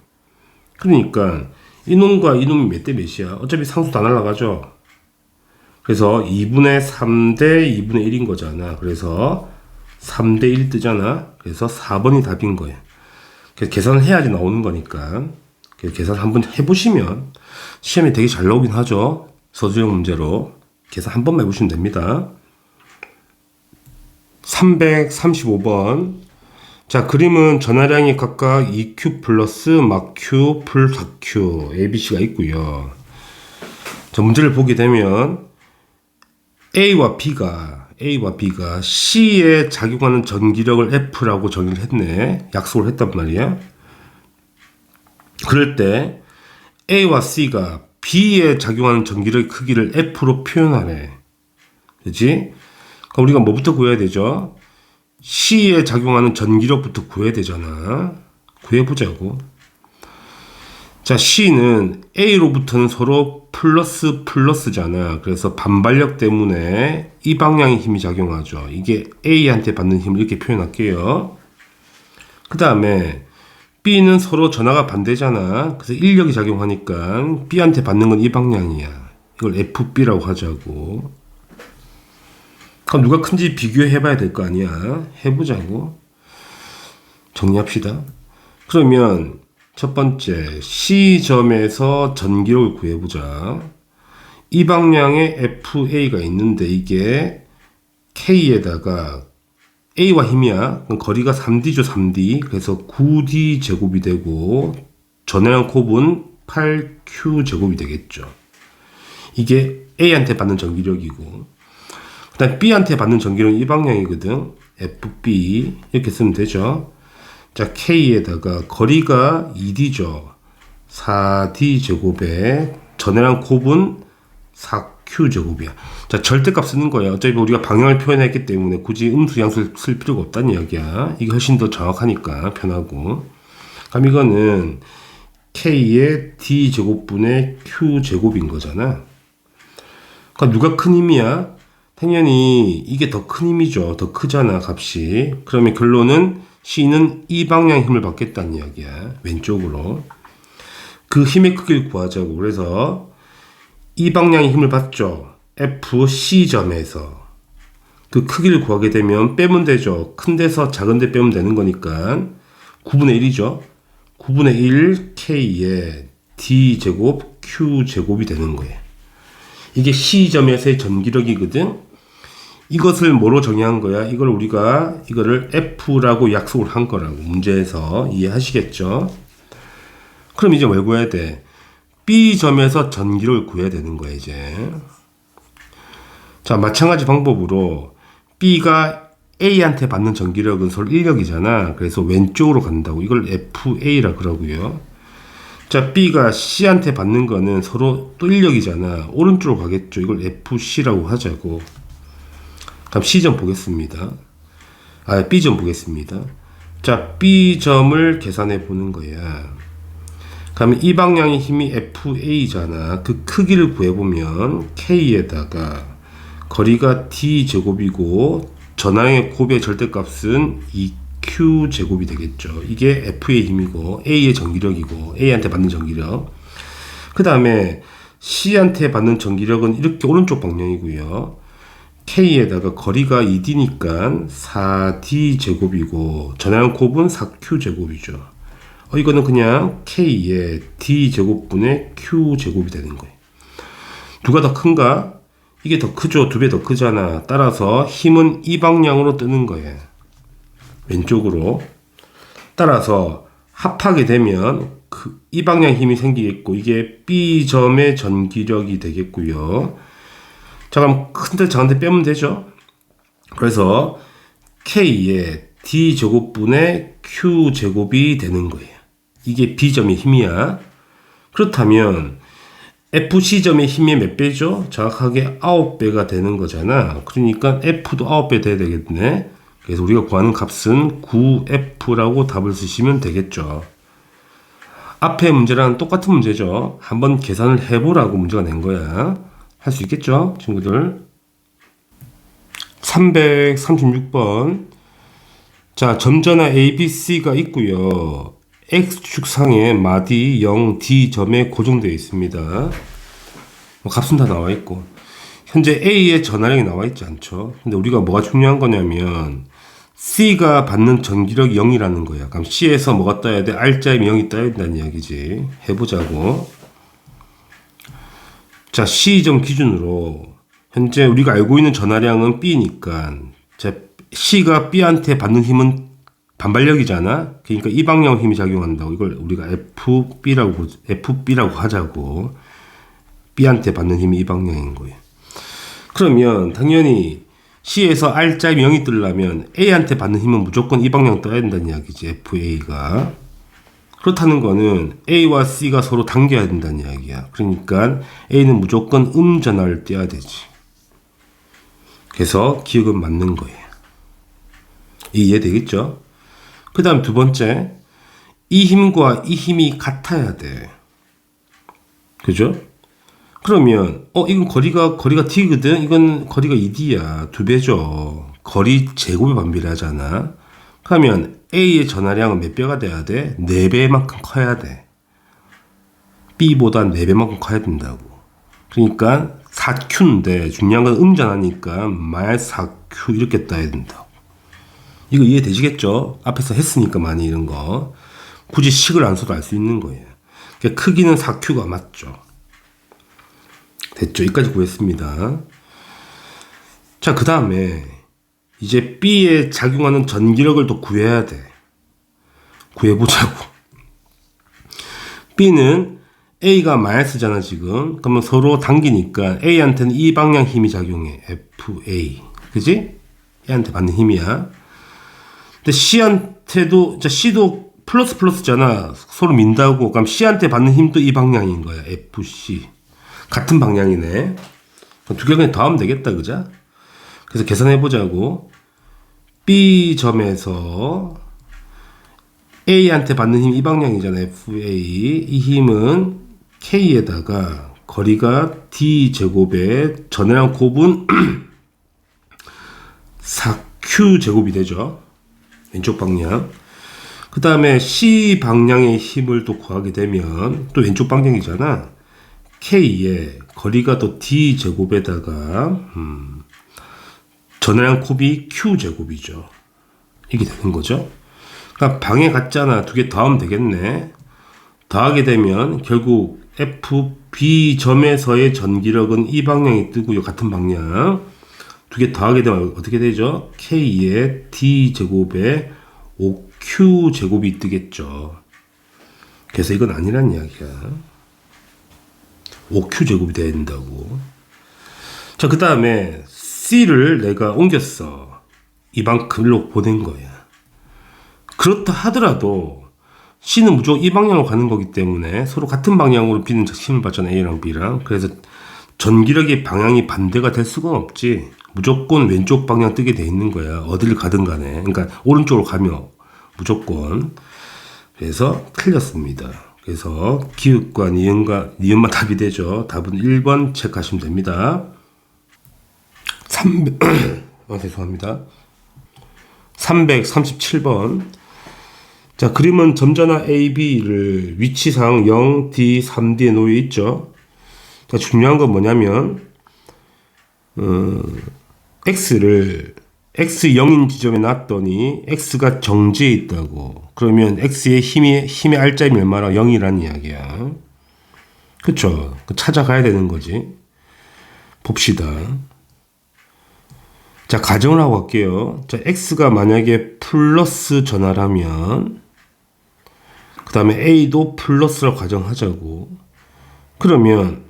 그러니까 이놈과 이놈이 몇 대 몇이야? 어차피 상수 다 날라가죠? 그래서 2분의 3대 2분의 1인 거잖아. 그래서 3대 1 뜨잖아. 그래서 4번이 답인 거예요. 그래서 계산을 해야지 나오는 거니까. 그래서 계산 한번 해보시면 시험이 되게 잘 나오긴 하죠. 서술형 문제로. 계산 한 번만 해보시면 됩니다. 335번. 자, 그림은 전하량이 각각 2Q 플러스 막Q 풀 4Q ABC가 있고요. 자, 문제를 보게 되면 A와 B가 C에 작용하는 전기력을 F라고 정의를 했네. 약속을 했단 말이야. 그럴 때 A와 C가 B에 작용하는 전기력의 크기를 F로 표현하네. 그렇지? 그럼 우리가 뭐부터 구해야 되죠? C에 작용하는 전기력부터 구해야 되잖아. 구해보자고. 자, C는 A로부터는 서로 플러스 플러스잖아. 그래서 반발력 때문에 이 방향의 힘이 작용하죠. 이게 A한테 받는 힘을 이렇게 표현할게요. 그 다음에 B는 서로 전하가 반대잖아. 그래서 인력이 작용하니까 B한테 받는 건 이 방향이야. 이걸 FB라고 하자고. 그럼 누가 큰지 비교해 봐야 될 거 아니야. 해보자고. 정리합시다. 그러면 첫 번째 C점에서 전기력을 구해보자. 이 방향에 FA가 있는데 이게 K에다가 A와 힘이야. 그럼 거리가 3D죠, 3D. 그래서 9D 제곱이 되고 전해량 곱은 8Q 제곱이 되겠죠. 이게 A한테 받는 전기력이고, 그 다음 B한테 받는 전기력은 이 방향이거든. FB 이렇게 쓰면 되죠. 자, K에다가 거리가 2D죠. 4D 제곱에 전해량 곱은 4Q 제곱이야. 자, 절대값 쓰는 거야. 어차피 우리가 방향을 표현했기 때문에 굳이 음수 양수를 쓸 필요가 없다는 이야기야. 이게 훨씬 더 정확하니까 편하고. 그럼 이거는 K의 D 제곱분의 Q 제곱인 거잖아. 그럼 누가 큰 힘이야? 당연히 이게 더 큰 힘이죠. 더 크잖아, 값이. 그러면 결론은 C는 이 방향 힘을 받겠다는 이야기야. 왼쪽으로. 그 힘의 크기를 구하자고. 그래서 이 방향의 힘을 받죠. FC점에서. 그 크기를 구하게 되면 빼면 되죠. 큰 데서 작은 데 빼면 되는 거니까 9분의 1이죠. 9분의 1 K에 D제곱 Q제곱이 되는 거예요. 이게 C점에서의 전기력이거든. 이것을 뭐로 정의한 거야? 이거를 F라고 약속을 한 거라고. 문제에서 이해하시겠죠? 그럼 이제 뭘 구해야 돼? B점에서 전기력을 구해야 되는 거야, 이제. 자, 마찬가지 방법으로 B가 A한테 받는 전기력은 서로 인력이잖아. 그래서 왼쪽으로 간다고. 이걸 FA라 그러고요. 자, B가 C한테 받는 거는 서로 또 인력이잖아. 오른쪽으로 가겠죠. 이걸 FC라고 하자고. 그럼 C점 보겠습니다. B점 보겠습니다. 자, B점을 계산해 보는 거야. 그러면 이 방향의 힘이 FA잖아. 그 크기를 구해보면 K에다가 거리가 D제곱이고 전하량의 곱의 절대값은 2Q제곱이 되겠죠. 이게 F의 힘이고 A의 전기력이고 A한테 받는 전기력. 그 다음에 C한테 받는 전기력은 이렇게 오른쪽 방향이고요. K에다가 거리가 2D니까 4D제곱이고 전하량 곱은 4Q제곱이죠. 이거는 그냥 K의 D제곱분의 Q제곱이 되는 거예요. 누가 더 큰가? 이게 더 크죠. 2배 더 크잖아. 따라서 힘은 이 방향으로 뜨는 거예요. 왼쪽으로. 따라서 합하게 되면 이 방향 힘이 생기겠고 이게 B점의 전기력이 되겠고요. 자, 그럼 큰데 작은데 빼면 되죠. 그래서 K의 D제곱분의 Q제곱이 되는 거예요. 이게 B점의 힘이야. 그렇다면 FC점의 힘이 몇 배죠? 정확하게 9배가 되는 거잖아. 그러니까 F도 9배 돼야 되겠네. 그래서 우리가 구하는 값은 9F라고 답을 쓰시면 되겠죠. 앞에 문제랑 똑같은 문제죠. 한번 계산을 해보라고 문제가 낸 거야. 할 수 있겠죠, 친구들? 336번. 자, 점전화 ABC가 있고요. X축상에 마디 0D점에 고정되어 있습니다. 값은 다 나와 있고 현재 A의 전하량이 나와 있지 않죠. 근데 우리가 뭐가 중요한 거냐면 C가 받는 전기력이 0이라는 거야. 그럼 C에서 뭐가 떠야 돼? R자에 0이 떠야 된다는 이야기지. 해보자고. 자, C점 기준으로 현재 우리가 알고 있는 전하량은 B니까 자, C가 B한테 받는 힘은 반발력이잖아. 그러니까 이 방향 힘이 작용한다고. 이걸 우리가 FB라고 하자고. B한테 받는 힘이 이 방향인 거예요. 그러면 당연히 C에서 R자에 0이 뜨려면 A한테 받는 힘은 무조건 이 방향 떠야 된다는 이야기지. FA가. 그렇다는 거는 A와 C가 서로 당겨야 된다는 이야기야. 그러니까 A는 무조건 음전하를 떼야 되지. 그래서 기억은 맞는 거예요. 이해되겠죠? 그 다음 두 번째, 이 힘과 이 힘이 같아야 돼. 그죠? 그러면 이건 거리가 D거든. 이건 거리가 2D야. 2배죠. 거리 제곱에 반비례하잖아. 그러면 A의 전하량은 몇 배가 돼야 돼? 4배만큼 커야 돼. B보다 4배만큼 커야 된다고. 그러니까 4Q인데 중요한 건 음전하니까 마이너스 4Q 이렇게 따야 된다고. 이거 이해되시겠죠? 앞에서 했으니까 많이 이런 거. 굳이 식을 안 써도 알 수 있는 거예요. 그러니까 크기는 4Q가 맞죠. 됐죠? 여기까지 구했습니다. 자, 그 다음에 이제 B에 작용하는 전기력을 또 구해야 돼. 구해보자고. B는 A가 마이너스잖아 지금. 그러면 서로 당기니까 A한테는 이 방향 힘이 작용해. FA. 그지? A한테 받는 힘이야. 근데 C한테도, C도 플러스 플러스잖아. 서로 민다고. 그럼 C한테 받는 힘도 이 방향인 거야. FC. 같은 방향이네. 두 개 그냥 더하면 되겠다. 그죠? 그래서 계산해보자고. B점에서 A한테 받는 힘 이 방향이잖아. FA. 이 힘은 K에다가 거리가 D제곱에 전해랑 곱은 4Q제곱이 되죠. 왼쪽 방향. 그 다음에 C 방향의 힘을 또 구하게 되면 또 왼쪽 방향이잖아. K에 거리가 또 D제곱에다가 전해랑 곱이 Q제곱이죠. 이게 되는 거죠. 그러니까 방에 같잖아. 두 개 더하면 되겠네. 더하게 되면 결국 FB점에서의 전기력은 이 방향이 뜨고요. 같은 방향. 두 개 더하게 되면 어떻게 되죠? K의 D제곱에 5Q제곱이 뜨겠죠. 그래서 이건 아니란 이야기야. 5Q제곱이 돼야 된다고. 자, 그 다음에 C를 내가 옮겼어. 이만큼로 보낸 거야. 그렇다 하더라도 C는 무조건 이 방향으로 가는 거기 때문에 서로 같은 방향으로 B는 힘을 받잖아. A랑 B랑. 그래서 전기력의 방향이 반대가 될 수가 없지. 무조건 왼쪽 방향 뜨게 돼 있는 거야. 어디를 가든 간에. 그러니까 오른쪽으로 가면 무조건. 그래서 틀렸습니다. 그래서 기읍과 니은만 답이 되죠. 답은 1번 체크하시면 됩니다. 죄송합니다. 337번. 자, 그림은 점전화 AB를 위치상 0, D, 3D에 놓여 있죠. 자, 중요한 건 뭐냐면, X를 X0인 지점에 놨더니 X가 정지해 있다고. 그러면 X의 힘의 알짜임이 얼마나 0이라는 이야기야. 그쵸? 찾아가야 되는 거지. 봅시다. 자, 가정을 하고 갈게요. 자, X가 만약에 플러스 전화라면, 그 다음에 A도 플러스라고 가정하자고. 그러면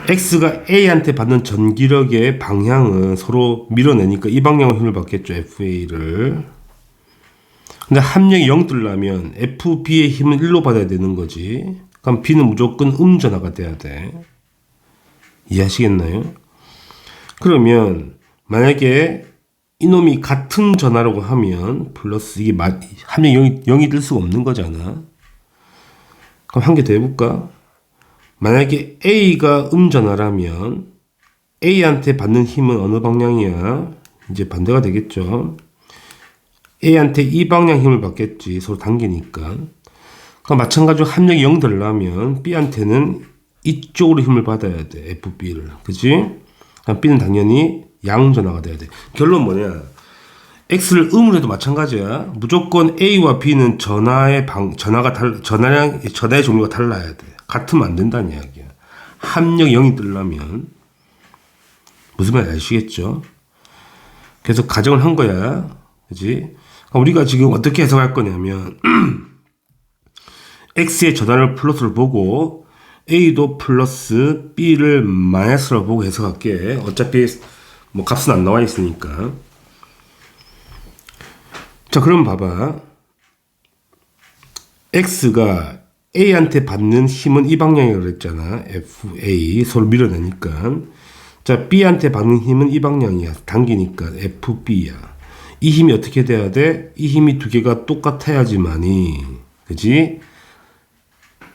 X가 A한테 받는 전기력의 방향은 서로 밀어내니까 이 방향으로 힘을 받겠죠. FA를. 근데 합력이 0 뜨려면 FB의 힘은 1로 받아야 되는 거지. 그럼 B는 무조건 음전화가 돼야 돼. 이해하시겠나요? 그러면 만약에 이놈이 같은 전화라고 하면 플러스 이게 합력이 0이 뜰 수가 없는 거잖아. 그럼 한 개 더 해볼까? 만약에 A가 음전화라면 A한테 받는 힘은 어느 방향이야? 이제 반대가 되겠죠. A한테 이 방향 힘을 받겠지. 서로 당기니까. 그럼 마찬가지로 합력이 0 되려면 B한테는 이쪽으로 힘을 받아야 돼. FB를. 그치? 그럼 B는 당연히 양전화가 돼야 돼. 결론 뭐냐? X를 음으로 해도 마찬가지야. 무조건 A와 B는 전하의 종류가 달라야 돼. 같으면 안 된다는 이야기야. 합력 0이 뜨려면. 무슨 말인지 아시겠죠? 그래서 가정을 한 거야. 그지? 우리가 지금 어떻게 해석할 거냐면, X의 전하를 플러스로 보고, A도 플러스, B를 마이너스로 보고 해석할게. 어차피, 값은 안 나와 있으니까. 자, 그럼 봐봐. X가 A한테 받는 힘은 이 방향이라고 그랬잖아. FA. 서로 밀어내니까. 자, B한테 받는 힘은 이 방향이야. 당기니까. FB야. 이 힘이 어떻게 돼야 돼? 이 힘이 두 개가 똑같아야지만이, 그지?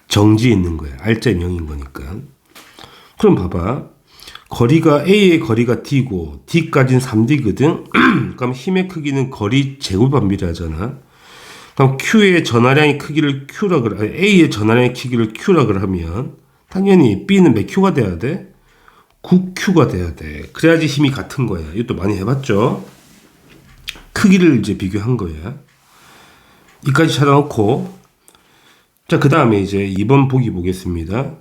정지에 있는 거야. 알짜 0인 거니까. 그럼 봐봐. 거리가 A의 거리가 D고 D까지는 3D거든. 그럼 힘의 크기는 거리 제곱 반비례하잖아. 그럼 Q의 전하량의 크기를 Q라 그래. A의 전하량의 크기를 Q라 그러면 당연히 B는 몇 Q가 돼야 돼? 9Q가 돼야 돼. 그래야지 힘이 같은 거야. 이것도 많이 해봤죠? 크기를 이제 비교한 거야. 이까지 찾아놓고, 자, 그 다음에 이제 2번 보기 보겠습니다.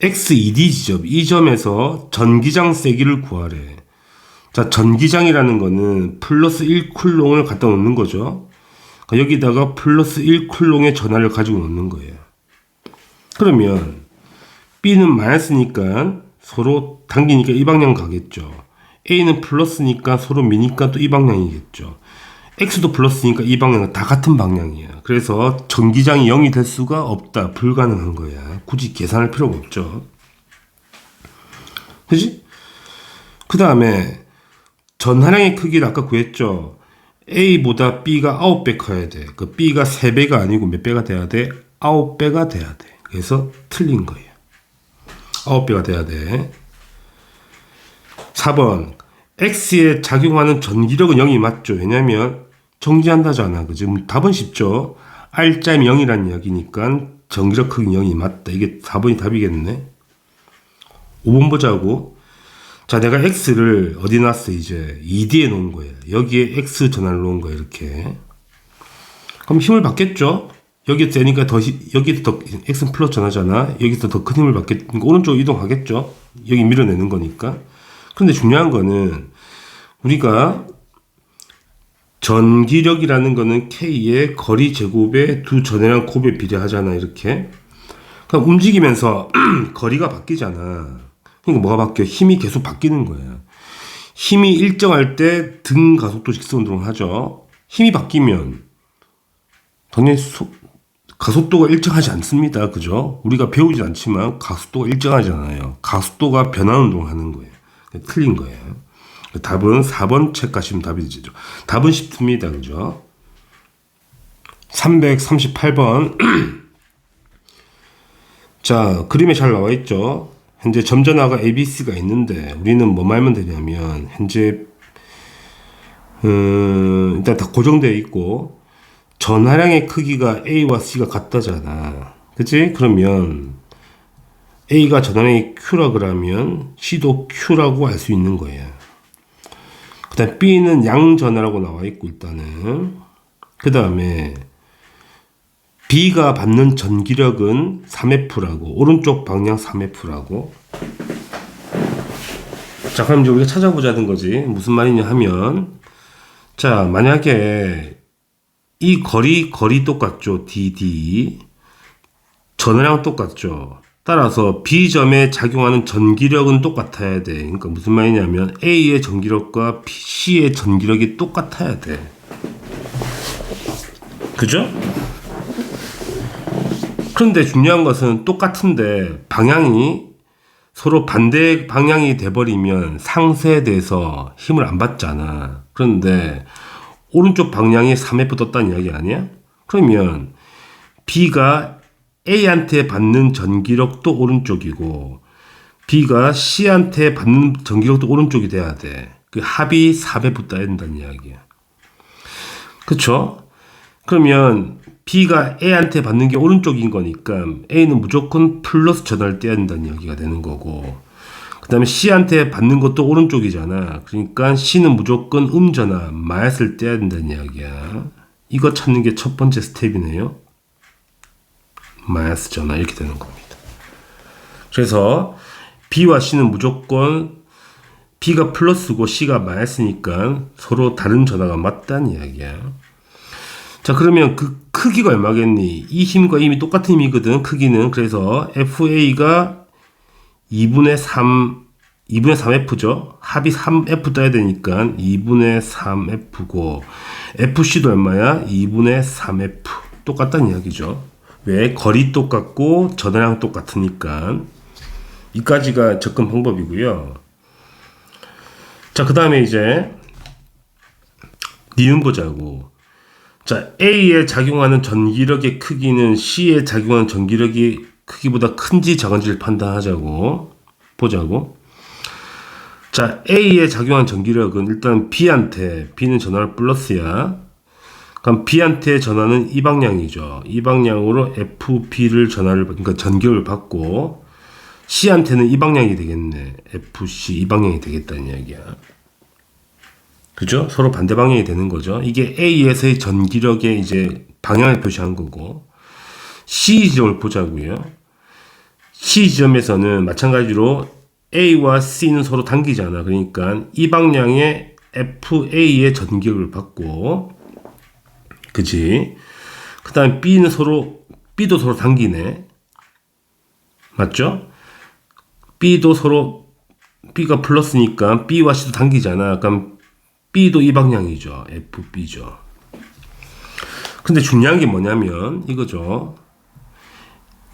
X2D 지점, 이 점에서 전기장 세기를 구하래. 자, 전기장이라는 거는 플러스 1쿨롱을 갖다 놓는 거죠. 여기다가 플러스 1쿨롱의 전하를 가지고 놓는 거예요. 그러면 B는 마이너스니까 서로 당기니까 이 방향 가겠죠. A는 플러스니까 서로 미니까 또 이 방향이겠죠. X도 플러스니까 이 방향은 다 같은 방향이야. 그래서 전기장이 0이 될 수가 없다. 불가능한 거야. 굳이 계산할 필요가 없죠. 그지? 그 다음에 전하량의 크기를 아까 구했죠. A보다 B가 9배 커야 돼. 그 B가 3배가 아니고 몇 배가 돼야 돼? 9배가 돼야 돼. 그래서 틀린 거예요. 9배가 돼야 돼. 4번. X에 작용하는 전기력은 0이 맞죠. 왜냐면 정지한다잖아. 그지? 답은 쉽죠. R자임 0이라는 이야기니까 전기력 크기 0이 맞다. 이게 4번이 답이겠네. 5번 보자고. 자, 내가 X를 어디 놨어, 이제? 2D에 놓은 거예요. 여기에 X 전화를 놓은 거예요, 이렇게. 그럼 힘을 받겠죠? 여기 세니까 여기도 더, X는 플러스 전화잖아. 여기서 더 큰 힘을 받겠, 오른쪽 이동하겠죠? 여기 밀어내는 거니까. 근데 중요한 거는, 우리가 전기력이라는 거는 K의 거리 제곱에 두 전해량 곱에 비례하잖아, 이렇게. 그럼 움직이면서 거리가 바뀌잖아. 그러니까 뭐가 바뀌어? 힘이 계속 바뀌는 거야. 힘이 일정할 때 등 가속도 직선운동을 하죠. 힘이 바뀌면 당연히 가속도가 일정하지 않습니다. 그죠? 우리가 배우진 않지만 가속도가 일정하잖아요. 가속도가 변화운동을 하는 거예요. 틀린 거예요. 답은 4번 책 가시면 답이 되죠. 답은 쉽습니다. 그죠? 338번. 자, 그림에 잘 나와 있죠? 현재 점전화가 ABC가 있는데 우리는 뭐 말면 되냐면 현재 일단 다 고정되어 있고 전하량의 크기가 A와 C가 같다잖아. 그치? 그러면 A가 전하량이 Q라 그러면 C도 Q라고 알 수 있는 거예요. 그 다음 B는 양전하라고 나와 있고 일단은 그 다음에 B가 받는 전기력은 3F라고 오른쪽 방향 3F라고. 자, 그럼 이제 우리가 찾아보자는 거지. 무슨 말이냐 하면 자, 만약에 이 거리 똑같죠. DD 전하량 똑같죠. 따라서 B점에 작용하는 전기력은 똑같아야 돼. 그러니까 무슨 말이냐면 A의 전기력과 C의 전기력이 똑같아야 돼. 그죠? 그런데 중요한 것은 똑같은데 방향이 서로 반대 방향이 돼버리면 상쇄돼서 힘을 안 받잖아. 그런데 오른쪽 방향이 3F 떴다는 이야기 아니야? 그러면 B가 A한테 받는 전기력도 오른쪽이고 B가 C한테 받는 전기력도 오른쪽이 돼야 돼. 그 합이 4F 떠야 된다는 이야기야. 그쵸? 그러면 B가 A한테 받는 게 오른쪽인 거니까 A는 무조건 플러스 전화를 떼야 된다는 이야기가 되는 거고 그 다음에 C한테 받는 것도 오른쪽이잖아. 그러니까 C는 무조건 음전화, 마이너스를 떼야 된다는 이야기야. 이거 찾는 게 첫 번째 스텝이네요. 마이너스 전화 이렇게 되는 겁니다. 그래서 B와 C는 무조건 B가 플러스고 C가 마이너스니까 서로 다른 전화가 맞다는 이야기야. 자, 그러면 그 크기가 얼마겠니? 이 힘과 이 힘이 똑같은 힘이거든, 크기는. 그래서 FA가 2분의 3F죠. 합이 3F 떠야 되니까 2분의 3F고, FC도 얼마야? 2분의 3F. 똑같다는 이야기죠. 왜? 거리 똑같고, 전하량 똑같으니까. 이까지가 접근 방법이고요. 자, 그 다음에 이제, 니은 보자고. 자, A에 작용하는 전기력의 크기는 C에 작용하는 전기력이 크기보다 큰지 작은지를 판단하자고. 보자고. 자, A에 작용한 전기력은 일단 B한테, B는 전하를 플러스야. 그럼 B한테 전하는 이 방향이죠. 이 방향으로 FB를 그러니까 전기력을 받고, C한테는 이 방향이 되겠네. FC 이 방향이 되겠다는 이야기야. 그죠? 서로 반대 방향이 되는 거죠. 이게 A에서의 전기력의 이제 방향을 표시한 거고, C 지점을 보자고요. C 지점에서는 마찬가지로 A와 C는 서로 당기잖아. 그러니까 이 방향에 FA의 전기력을 받고, 그지? 그 다음에 B도 서로 당기네. 맞죠? B가 플러스니까 B와 C도 당기잖아. 그럼 B도 이 방향이죠. FB죠. 근데 중요한 게 뭐냐면 이거죠.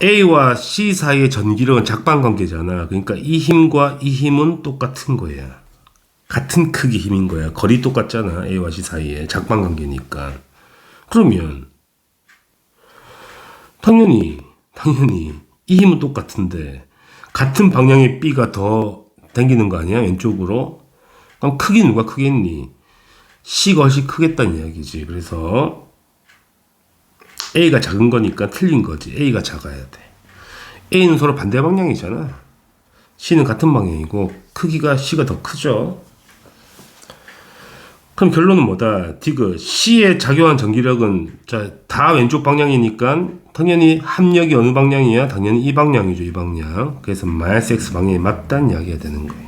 A와 C 사이의 전기력은 작방관계잖아. 그러니까 이 힘과 이 힘은 똑같은 거야. 같은 크기 힘인 거야. 거리 똑같잖아. A와 C 사이에 작방관계니까. 그러면 당연히 이 힘은 똑같은데 같은 방향의 B가 더 당기는 거 아니야? 왼쪽으로. 그럼 크기 누가 크겠니? C가 훨씬 크겠다는 이야기지. 그래서 A가 작은 거니까 틀린 거지. A가 작아야 돼. A는 서로 반대 방향이잖아. C는 같은 방향이고 크기가 C가 더 크죠. 그럼 결론은 뭐다? 디귿 C에 작용한 전기력은 다 왼쪽 방향이니까 당연히 합력이 어느 방향이야? 당연히 이 방향이죠. 이 방향. 그래서 마이너스 X 방향이 맞다는 이야기가 되는 거예요.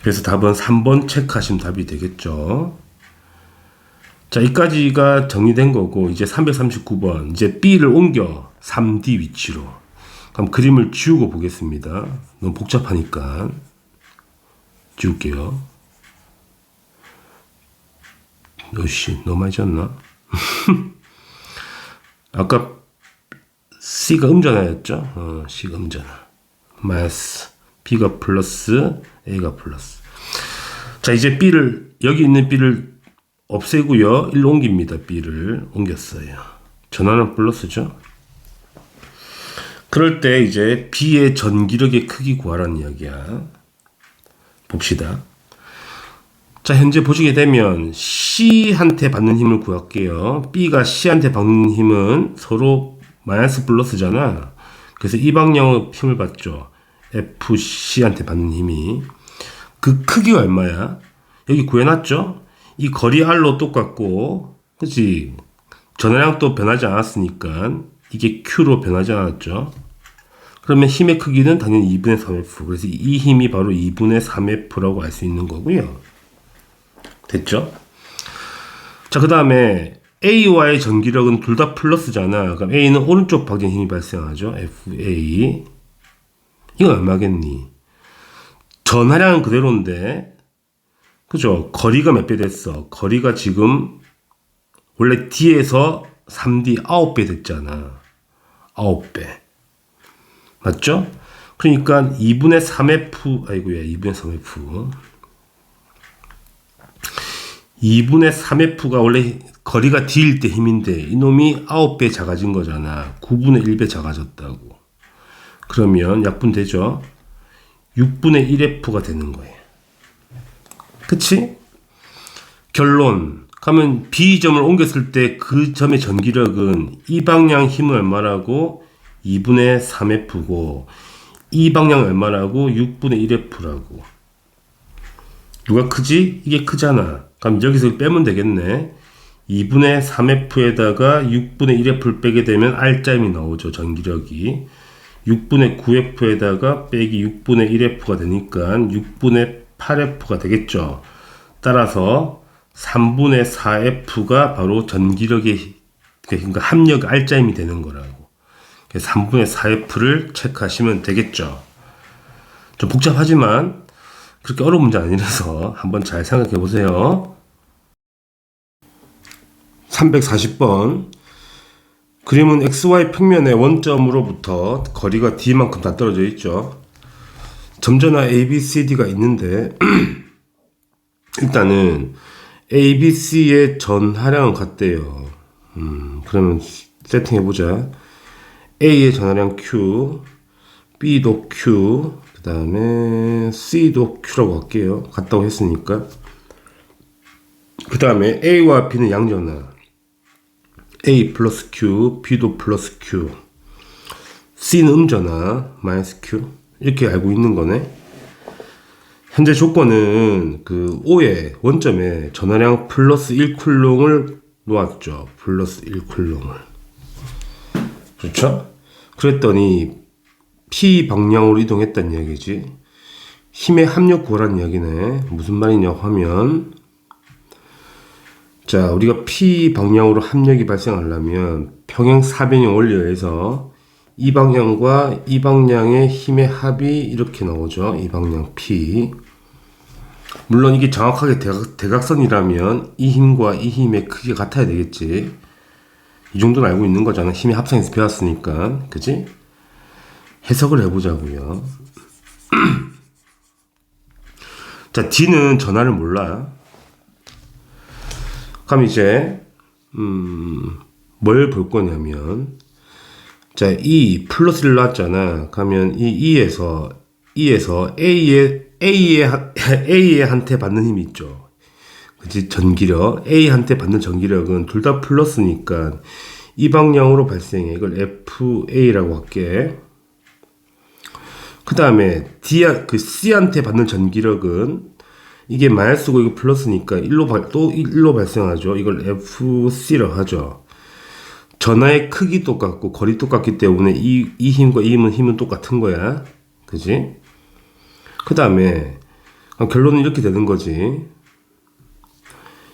그래서 답은 3번 체크하시면 답이 되겠죠. 자, 여기까지가 정리된 거고 이제 339번 이제 B를 옮겨 3D 위치로. 그럼 그림을 지우고 보겠습니다. 너무 복잡하니까 지울게요. 너무 많이 졌나? 아까 C가 음전하였죠? C가 음전하. 마이너스 B가 플러스 A가 플러스. 자, 이제 여기 있는 B를 없애고요. 1로 옮깁니다. B를 옮겼어요. 전하는 플러스죠. 그럴 때 이제 B의 전기력의 크기 구하라는 이야기야. 봅시다. 자, 현재 보시게 되면 C한테 받는 힘을 구할게요. B가 C한테 받는 힘은 서로 마이너스 플러스잖아. 그래서 이 방향으로 힘을 받죠. FC한테 받는 힘이. 그 크기가 얼마야? 여기 구해놨죠? 이 거리 R로 똑같고, 그치? 전하량도 변하지 않았으니까 이게 Q로 변하지 않았죠? 그러면 힘의 크기는 당연히 2분의 3F. 그래서 이 힘이 바로 2분의 3F라고 알 수 있는 거고요. 됐죠? 자, 그 다음에 A와의 전기력은 둘 다 플러스잖아. 그럼 A는 오른쪽 방향 힘이 발생하죠. FA. 이건 얼마겠니? 전하량은 그대로인데, 그죠? 거리가 몇 배 됐어? 거리가 지금 원래 D에서 3D 9배 됐잖아. 9배. 맞죠? 그러니까 2분의 3F, 아이고야, 2분의 3F. 2분의 3F가 원래 거리가 D일 때 힘인데 이놈이 9배 작아진 거잖아. 9분의 1배 작아졌다고. 그러면 약분되죠? 6분의 1F가 되는 거예요. 그치? 결론. 그러면 B점을 옮겼을 때 그 점의 전기력은 이 방향 힘은 얼마라고? 2분의 3F고 이 방향 얼마라고? 6분의 1F라고. 누가 크지? 이게 크잖아. 그럼 여기서 빼면 되겠네. 2분의 3F에다가 6분의 1F를 빼게 되면 R자임이 나오죠. 전기력이. 6분의 9F에다가 빼기 6분의 1F가 되니까 6분의 8F가 되겠죠. 따라서 3분의 4F가 바로 전기력의, 그러니까 합력 R자임이 되는 거라고. 3분의 4F를 체크하시면 되겠죠. 좀 복잡하지만 그렇게 어려운 문제 아니라서 한번 잘 생각해 보세요. 340번. 그림은 XY 평면의 원점으로부터 거리가 D만큼 다 떨어져 있죠. 점전화 ABCD가 있는데 일단은 ABC의 전하량은 같대요. 그러면 세팅해 보자. A의 전하량 Q, B도 Q, 그 그 다음에 C도 Q라고 할게요. 같다고 했으니까. 그 다음에 A와 B는 양전화. A 플러스 Q, B도 플러스 Q. C는 음전화, 마이너스 Q. 이렇게 알고 있는 거네. 현재 조건은 그 O의 원점에 전화량 플러스 1쿨롱을 놓았죠. 플러스 1쿨롱을. 그렇죠? 그랬더니 P 방향으로 이동했다는 이야기지. 힘의 합력 구하라는 이야기네. 무슨 말이냐고 하면, 자, 우리가 P 방향으로 합력이 발생하려면 평행 사변형 원리에서 이 방향과 이 방향의 힘의 합이 이렇게 나오죠. 이 방향 P. 물론 이게 정확하게 대각선이라면 이 힘과 이 힘의 크기가 같아야 되겠지. 이 정도는 알고 있는 거잖아. 힘의 합성에서 배웠으니까. 그지? 해석을 해보자고요. 자, D는 전화를 몰라. 그럼 이제 뭘 볼 거냐면, 자, E 플러스를 놨잖아. 그러면 이 E에서 A한테 받는 힘이 있죠. 그치? 전기력. A한테 받는 전기력은 둘 다 플러스니까 이 방향으로 발생해. 이걸 FA라고 할게. 그 다음에 C한테 받는 전기력은 이게 마이너스고 이거 플러스니까 또 1로 발생하죠. 이걸 FC라고 하죠. 전하의 크기 똑같고 거리 똑같기 때문에 이 힘과 이 힘은 똑같은 거야. 그지? 그 다음에 결론은 이렇게 되는 거지.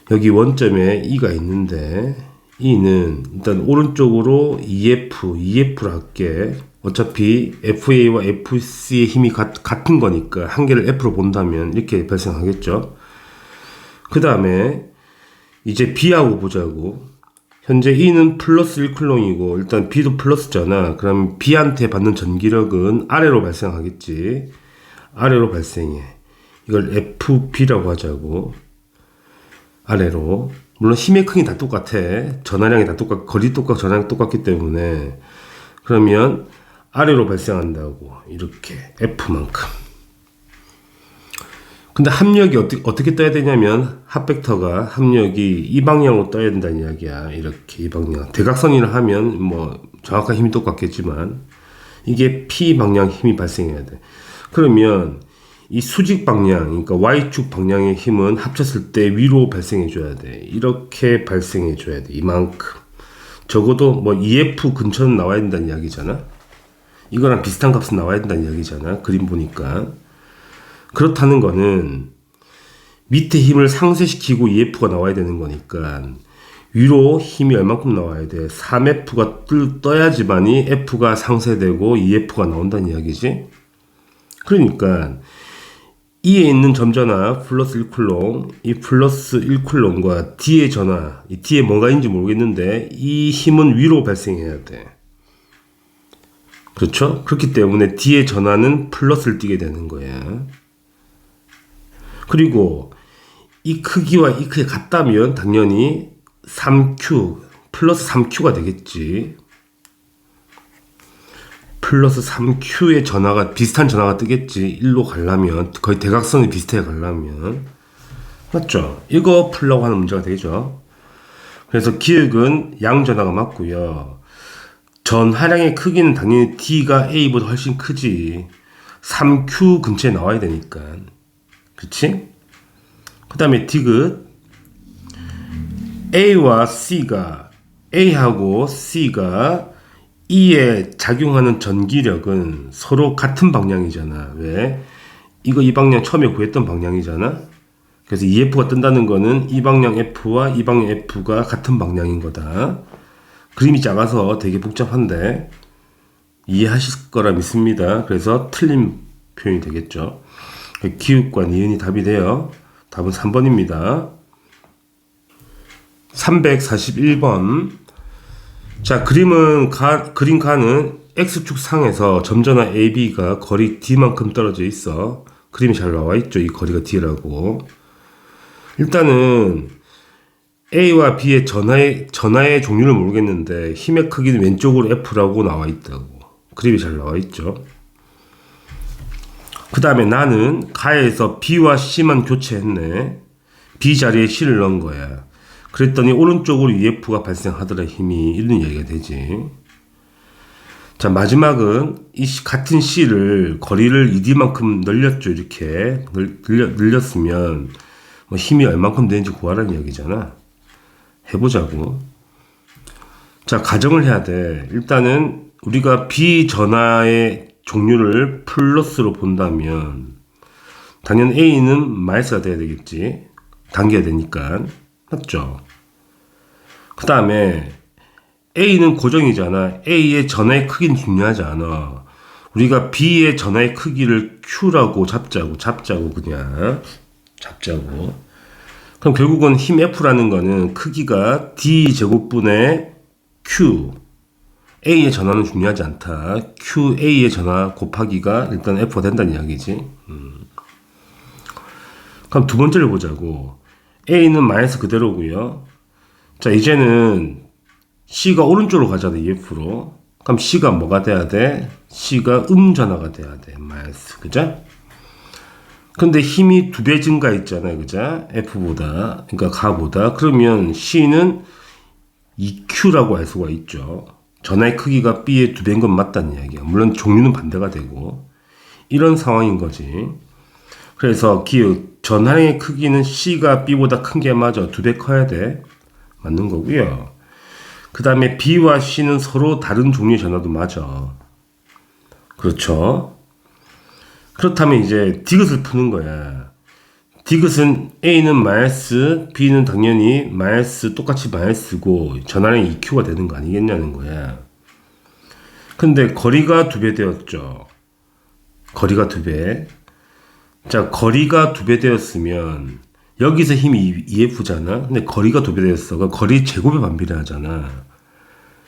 여기 원점에 E가 있는데 E는 일단 오른쪽으로 EF를 할게. 어차피 FA와 FC의 힘이 같은 거니까 한 개를 F로 본다면 이렇게 발생하겠죠. 그 다음에 이제 B하고 보자고. 현재 E는 플러스 1쿨롱이고 일단 B도 플러스잖아. 그럼 B한테 받는 전기력은 아래로 발생하겠지. 아래로 발생해. 이걸 FB라고 하자고. 아래로. 물론 힘의 크기는 다 똑같아. 전하량이 다 똑같고 거리 똑같고 전하량이 똑같기 때문에. 그러면 아래로 발생한다고. 이렇게 F만큼. 근데 합력이 어떻게 떠야 되냐면 합벡터가 합력이 이 방향으로 떠야 된다는 이야기야. 이렇게 이 방향. 대각선이라 하면 뭐 정확한 힘이 똑같겠지만 이게 P 방향 힘이 발생해야 돼. 그러면 이 수직 방향, 그러니까 Y축 방향의 힘은 합쳤을 때 위로 발생해 줘야 돼. 이렇게 발생해 줘야 돼. 이만큼. 적어도 뭐 EF 근처는 나와야 된다는 이야기잖아. 이거랑 비슷한 값은 나와야 된다는 이야기잖아. 그림 보니까. 그렇다는 거는 밑에 힘을 상쇄시키고 EF가 나와야 되는 거니까 위로 힘이 얼만큼 나와야 돼? 3F가 떠야지만이 F가 상쇄되고 EF가 나온다는 이야기지. 그러니까 E에 있는 점전화 플러스 1쿨롱, 이 플러스 1쿨롱과 D의 전화, 이 D에 뭐가 있는지 모르겠는데 이 힘은 위로 발생해야 돼. 그렇죠? 그렇기 때문에 D의 전화는 플러스를 띠게 되는 거야. 그리고 이 크기와 이 크기가 같다면 당연히 3Q, 플러스 3Q가 되겠지. 플러스 3Q의 전화가, 비슷한 전화가 뜨겠지. 1로 가려면, 거의 대각선이 비슷하게 가려면. 맞죠? 이거 풀려고 하는 문제가 되죠. 그래서 기역은 양전화가 맞고요. 전하량의 크기는 당연히 D가 A보다 훨씬 크지. 3Q 근처에 나와야 되니까. 그치? 그 다음에 디귿. A하고 C가 E에 작용하는 전기력은 서로 같은 방향이잖아. 왜? 이 방향 처음에 구했던 방향이잖아. 그래서 EF가 뜬다는 거는 이 방향 F와 이 방향 F가 같은 방향인 거다. 그림이 작아서 되게 복잡한데 이해하실 거라 믿습니다. 그래서 틀린 표현이 되겠죠. 기욱과 니은이 답이 돼요. 답은 3번입니다. 341번. 자, 그림 가는 X축 상에서 점전화 AB가 거리 D만큼 떨어져 있어. 그림이 잘 나와 있죠. 이 거리가 D라고. 일단은 A와 B의 전하의 종류를 모르겠는데 힘의 크기는 왼쪽으로 F라고 나와 있다고. 그림이 잘 나와 있죠. 그 다음에 나는 가에서 B와 C만 교체했네. B 자리에 C를 넣은 거야. 그랬더니 오른쪽으로 EF가 발생하더라 힘이. 이런 얘기가 되지. 자, 마지막은 이 같은 C를 거리를 ED만큼 늘렸죠. 이렇게 늘렸으면 뭐 힘이 얼만큼 되는지 구하라는 이야기잖아. 해보자고. 자, 가정을 해야 돼. 일단은 우리가 B 전하의 종류를 플러스로 본다면 당연 A는 마이너스가 돼야 되겠지. 당겨야 되니까. 맞죠? 그 다음에 A는 고정이잖아. A의 전하의 크기는 중요하지 않아. 우리가 B의 전하의 크기를 Q라고 잡자고 그냥 잡자고. 그럼 결국은 힘 F라는 거는 크기가 D 제곱분의 Q. A의 전하는 중요하지 않다. QA의 전하 곱하기가 일단 F가 된다는 이야기지. 그럼 두 번째를 보자고. A는 마이너스 그대로고요. 자, 이제는 C가 오른쪽으로 가잖아. EF로. 그럼 C가 뭐가 돼야 돼? C가 음전하가 돼야 돼. 마이너스. 그죠? 근데 힘이 2배 증가했잖아요. 그죠? F보다. 그러니까 가보다. 그러면 C는 EQ라고 할 수가 있죠. 전하의 크기가 B의 2배인 건 맞다는 이야기야. 물론 종류는 반대가 되고. 이런 상황인 거지. 그래서 기억, 전하의 크기는 C가 B보다 큰 게 맞아. 2배 커야 돼. 맞는 거고요. 그 다음에 B와 C는 서로 다른 종류의 전하도 맞아. 그렇죠. 그렇다면 이제 디귿을 푸는 거야. 디귿은 A는 마이너스, B는 당연히 마이너스, 똑같이 마이너스고 전하량 EQ가 되는 거 아니겠냐는 거야. 근데 거리가 2배 되었죠. 거리가 2배. 자, 거리가 2배 되었으면 여기서 힘이 EF잖아. 근데 거리가 2배 되었어. 그럼 거리 제곱에 반비례하잖아.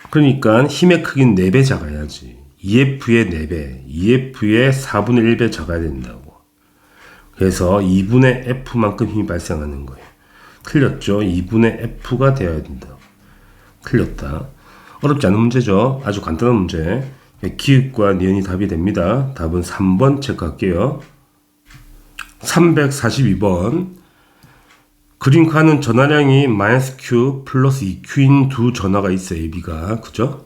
그러니까 힘의 크기는 4배 작아야지. EF의 4배, EF의 4분의 1배 작아야 된다고. 그래서 2분의 F만큼 힘이 발생하는 거예요. 틀렸죠? 2분의 F가 되어야 된다고. 틀렸다. 어렵지 않은 문제죠? 아주 간단한 문제. 기읍과 니은이 답이 됩니다. 답은 3번 체크할게요. 342번. 그림카는 전하량이 마이너스 Q 플러스 2Q인 두 전하가 있어. AB가. 그죠?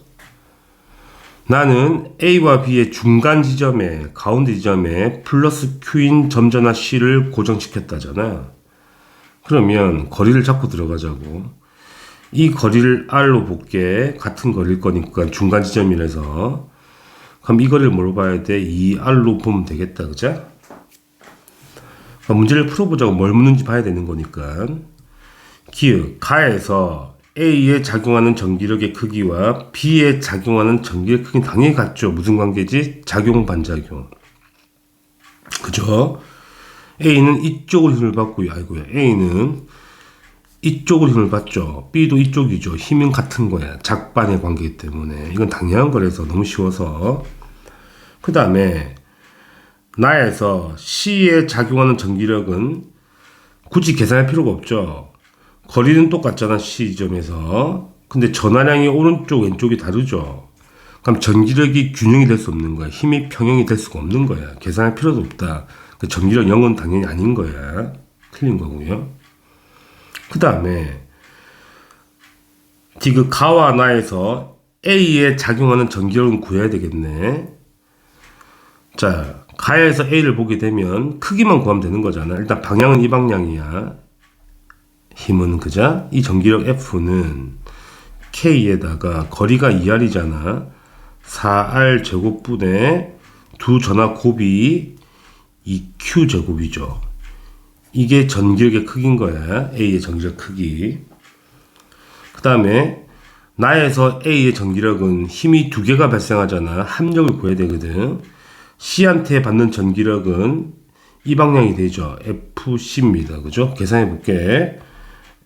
나는 A와 B의 중간 지점에, 가운데 지점에 플러스 Q인 점전하 C를 고정시켰다잖아. 그러면 거리를 잡고 들어가자고. 이 거리를 R로 볼게. 같은 거리일 거니까 중간 지점이라서. 그럼 이 거리를 뭐로 봐야 돼? 이 R로 보면 되겠다. 그죠? 문제를 풀어보자고 뭘 묻는지 봐야 되는 거니까. 기역, 가에서 A에 작용하는 전기력의 크기와 B에 작용하는 전기력 크기는 당연히 같죠. 무슨 관계지? 작용 반작용. 그죠? A는 이쪽으로 힘을 받고요. 아이고야. A는 이쪽으로 힘을 받죠. B도 이쪽이죠. 힘은 같은 거야. 작반의 관계이기 때문에. 이건 당연한 거라서 너무 쉬워서. 그 다음에 나에서 C에 작용하는 전기력은 굳이 계산할 필요가 없죠. 거리는 똑같잖아. C 지점에서. 근데 전하량이 오른쪽 왼쪽이 다르죠. 그럼 전기력이 균형이 될 수 없는 거야. 힘이 평형이 될 수가 없는 거야. 계산할 필요도 없다. 그 전기력 0은 당연히 아닌 거야. 틀린 거고요. 그 다음에 디귿 가와 나에서 A에 작용하는 전기력은 구해야 되겠네. 자, 가에서 A를 보게 되면 크기만 구하면 되는 거잖아. 일단 방향은 이 방향이야. 힘은 그자? 이 전기력 F는 K에다가 거리가 2R이잖아. 4R 제곱분의 두 전하 곱이 2Q 제곱이죠. 이게 전기력의 크기인 거야. A의 전기력 크기. 그 다음에 나에서 A의 전기력은 힘이 2개가 발생하잖아. 합력을 구해야 되거든. C한테 받는 전기력은 이 방향이 되죠. FC입니다. 그죠? 계산해 볼게.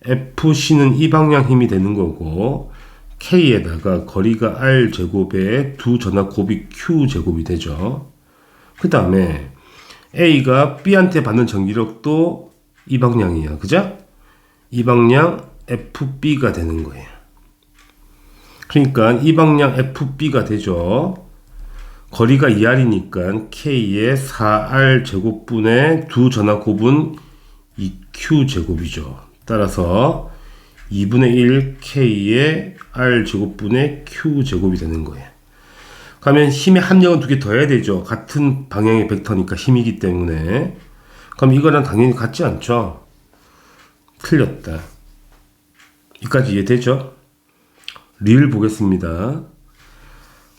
FC는 이 방향 힘이 되는 거고, K에다가 거리가 R 제곱에 두 전하 곱이 Q 제곱이 되죠. 그 다음에 A가 B한테 받는 전기력도 이 방향이야. 그죠? 이 방향 FB가 되는 거예요. 그러니까 이 방향 FB가 되죠. 거리가 2R이니까 K의 4R 제곱분의 두 전하 곱은 2Q 제곱이죠. 따라서 2분의 1 K의 R 제곱분의 Q 제곱이 되는 거예요. 그러면 힘의 합력은 두 개 더 해야 되죠. 같은 방향의 벡터니까 힘이기 때문에. 그럼 이거랑 당연히 같지 않죠. 틀렸다. 여기까지 이해되죠? 리을 보겠습니다.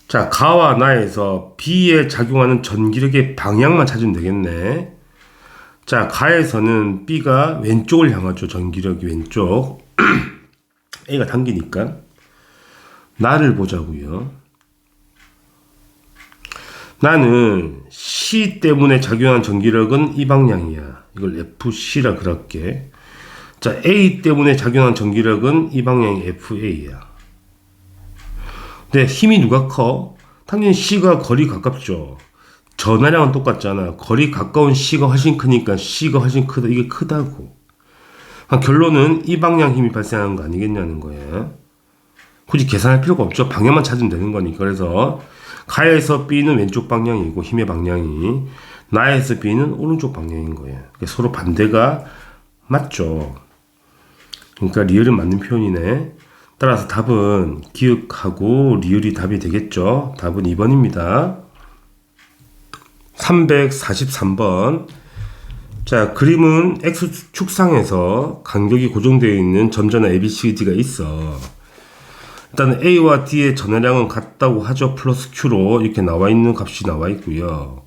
자, 가와 나에서 B에 작용하는 전기력의 방향만 찾으면 되겠네. 자, 가에서는 B가 왼쪽을 향하죠. 전기력이 왼쪽. A가 당기니까. 나를 보자고요. 나는 C 때문에 작용한 전기력은 이 방향이야. 이걸 FC라 그럴게. 자, A 때문에 작용한 전기력은 이 방향이 FA야. 근데 힘이 누가 커? 당연히 C가 거리 가깝죠. 전하량은 똑같잖아. 거리 가까운 C가 훨씬 크니까 C가 훨씬 크다. 이게 크다고. 결론은 이 방향 힘이 발생하는 거 아니겠냐는 거예요. 굳이 계산할 필요가 없죠. 방향만 찾으면 되는 거니까. 그래서 가에서 B는 왼쪽 방향이고 힘의 방향이, 나에서 B는 오른쪽 방향인 거예요. 서로 반대가 맞죠. 그러니까 리을은 맞는 표현이네. 따라서 답은 기억하고 리을이 답이 되겠죠. 답은 2번입니다. 343번. 자, 그림은 X축상에서 간격이 고정되어 있는 점전화 ABCD가 있어. 일단 A와 D의 전하량은 같다고 하죠. 플러스 Q로 이렇게 나와 있는 값이 나와 있고요.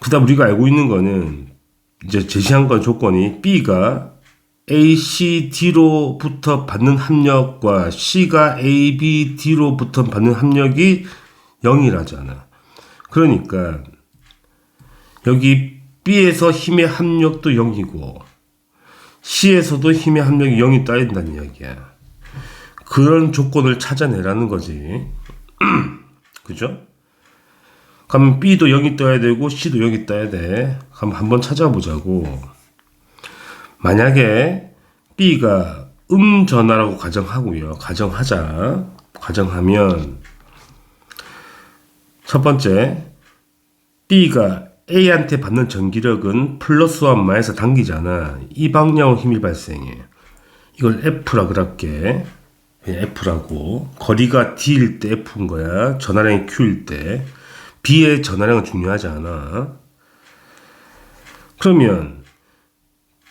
그 다음 우리가 알고 있는 거는, 이제 제시한 건 조건이 B가 ACD로부터 받는 합력과 C가 ABD로부터 받는 합력이 0이라잖아. 그러니까 여기 B에서 힘의 합력도 0이고 C에서도 힘의 합력이 0이 떠야 된다는 이야기야. 그런 조건을 찾아내라는 거지. 그죠? 그럼 B도 0이 떠야 되고 C도 0이 떠야 돼. 그럼 한번 찾아보자고. 만약에 B가 전하라고 가정하고요. 가정하자. 가정하면 첫 번째, B가 A한테 받는 전기력은 플러스와 마이너스 당기잖아. 이 방향으로 힘이 발생해. 이걸 F라 그럴게. F라고. 거리가 D일 때 F인 거야. 전하량이 Q일 때. B의 전하량은 중요하지 않아. 그러면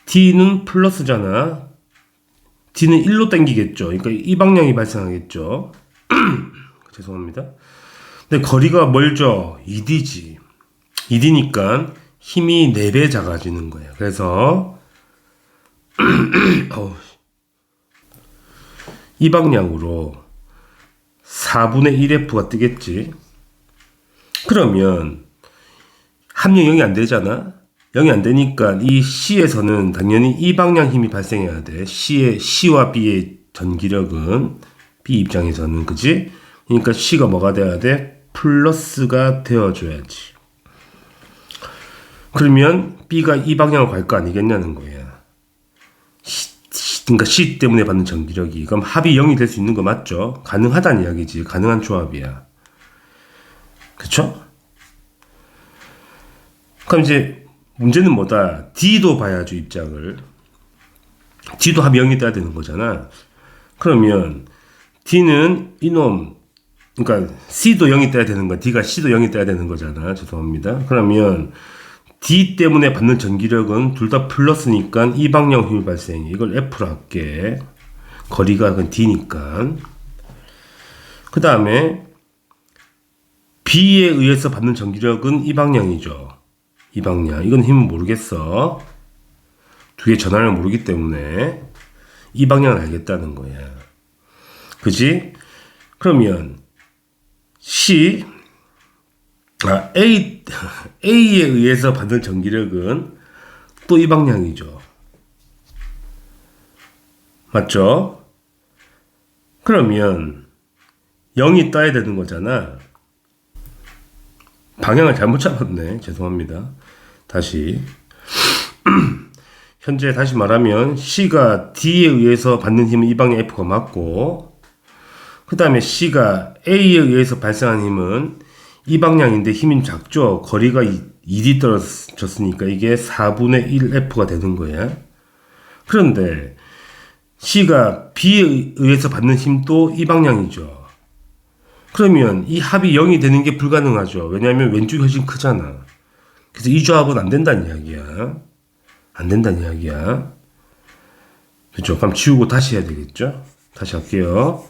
D는 플러스잖아. D는 1로 당기겠죠. 그러니까 이 방향이 발생하겠죠. 죄송합니다. 근데 거리가 멀죠. 2D지. 2D니까 힘이 4배 작아지는 거야. 그래서 이 방향으로 4분의 1F가 뜨겠지. 그러면 합력 0이 안 되잖아. 0이 안 되니까 이 C에서는 당연히 이 방향 힘이 발생해야 돼. C와 B의 전기력은 B 입장에서는, 그지? 그러니까 C가 뭐가 돼야 돼? 플러스가 되어줘야지. 그러면 B가 이 방향으로 갈 거 아니겠냐는 거야. 그러니까 C 때문에 받는 전기력이. 그럼 합이 0이 될 수 있는 거 맞죠? 가능하다는 이야기지. 가능한 조합이야. 그쵸? 그럼 이제 문제는 뭐다? D도 봐야죠, 입장을. D도 합이 0이 돼야 되는 거잖아. 그러면 D는 이놈, 그러니까 C도 0이 돼야 되는 거야. D가 C도 0이 돼야 되는 거잖아. 죄송합니다. 그러면 D 때문에 받는 전기력은 둘 다 플러스니까 이 방향 힘이 발생해. 이걸 F로 할게. 거리가 D니까. 그 다음에 B에 의해서 받는 전기력은 이 방향이죠. 이 방향. 이건 힘은 모르겠어. 두 개 전하를 모르기 때문에 이 방향을 알겠다는 거야. 그지? 그러면 A에 의해서 받는 전기력은 또 이 방향이죠. 맞죠? 그러면 0이 떠야 되는 거잖아. 방향을 잘못 잡았네. 죄송합니다. 다시. 현재 다시 말하면 C가 D에 의해서 받는 힘은 이 방향 F가 맞고, 그 그 다음에 C가 A에 의해서 발생한 힘은 이 방향인데 힘이 작죠. 거리가 2D 떨어졌으니까 이게 4분의 1F가 되는 거야. 그런데 C가 B에 의해서 받는 힘도 이 방향이죠. 그러면 이 합이 0이 되는 게 불가능하죠. 왜냐하면 왼쪽이 훨씬 크잖아. 그래서 이 조합은 안 된다는 이야기야. 안 된다는 이야기야. 그렇죠? 그럼 지우고 다시 해야 되겠죠? 다시 할게요.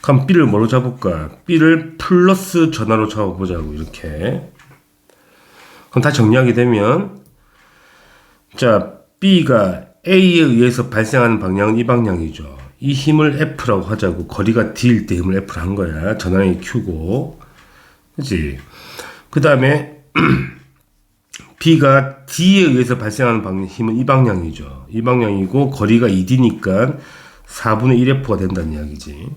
그럼 B를 뭐로 잡을까? B를 플러스 전화로 잡아보자고, 이렇게. 그럼 다시 정리하게 되면, 자, B가 A에 의해서 발생하는 방향은 이 방향이죠. 이 힘을 F라고 하자고. 거리가 D일 때 힘을 F로 한 거야. 전화량이 Q고. 그치? 그 다음에, B가 D에 의해서 발생하는 힘은 이 방향이죠. 이 방향이고, 거리가 2D니까 4분의 1F가 된다는 이야기지.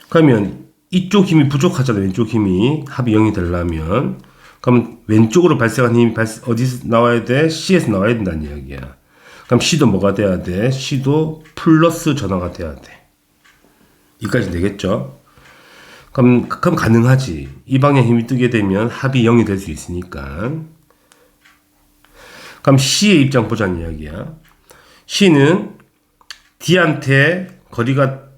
그러면 이쪽 힘이 부족하잖아요. 왼쪽 힘이 합이 0이 되려면. 그럼 왼쪽으로 발생한 힘이 어디서 나와야 돼? C에서 나와야 된다는 이야기야. 그럼 C도 뭐가 돼야 돼? C도 플러스 전화가 돼야 돼. 여기까지 되겠죠? 그럼 가능하지. 이 방향 힘이 뜨게 되면 합이 0이 될 수 있으니까. 그럼 C의 입장 보자는 이야기야. C는 D한테 거리가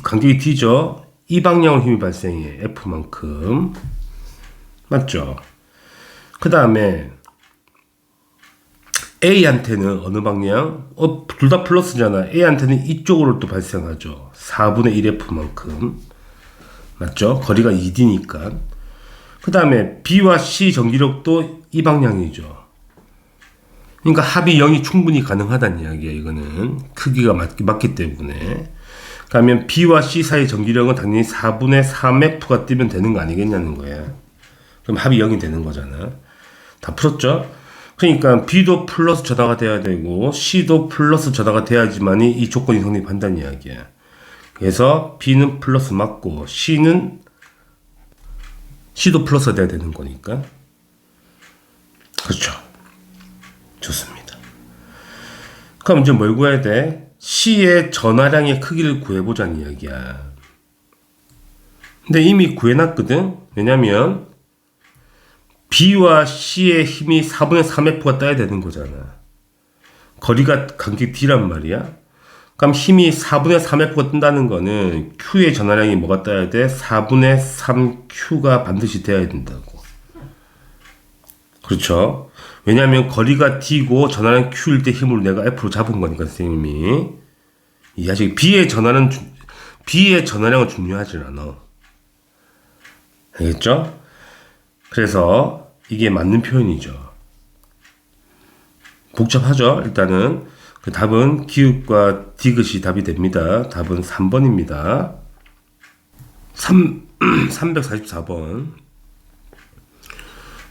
간격이 D죠. 이 방향으로 힘이 발생해. F만큼. 맞죠? 그 다음에 A한테는 어느 방향? 둘 다 플러스잖아. A한테는 이쪽으로 또 발생하죠. 4분의 1F만큼. 맞죠? 거리가 2D니까. 그 다음에 B와 C 전기력도 이 방향이죠. 그러니까 합이 0이 충분히 가능하다는 이야기야. 이거는 크기가 맞기 때문에. 그러면 B와 C 사이 전기력은 당연히 4분의 3F가 뜨면 되는 거 아니겠냐는 거야. 그럼 합이 0이 되는 거잖아. 다 풀었죠? 그러니까 B도 플러스 전화가 돼야 되고 C도 플러스 전화가 돼야지만이 이 조건이 성립한다는 이야기야. 그래서 B는 플러스 맞고 C도 플러스가 돼야 되는 거니까. 그렇죠. 좋습니다. 그럼 이제 뭘 구해야 돼? C의 전화량의 크기를 구해보자는 이야기야. 근데 이미 구해놨거든? 왜냐면 B와 C의 힘이 4분의 3F가 따야 되는 거잖아. 거리가 간격 D란 말이야. 그럼 힘이 4분의 3F가 뜬다는 거는 Q의 전화량이 뭐가 따야 돼? 4분의 3Q가 반드시 돼야 된다고. 그렇죠? 왜냐하면 거리가 D고 전화량 Q일 때 힘으로 내가 F로 잡은 거니까 선생님이. 이해하시겠? B의 전화량은 중요하지 않아. 알겠죠? 그래서 이게 맞는 표현이죠. 복잡하죠? 일단은 그 답은 기읍과 디귿이 답이 됩니다. 답은 3번입니다. 344번.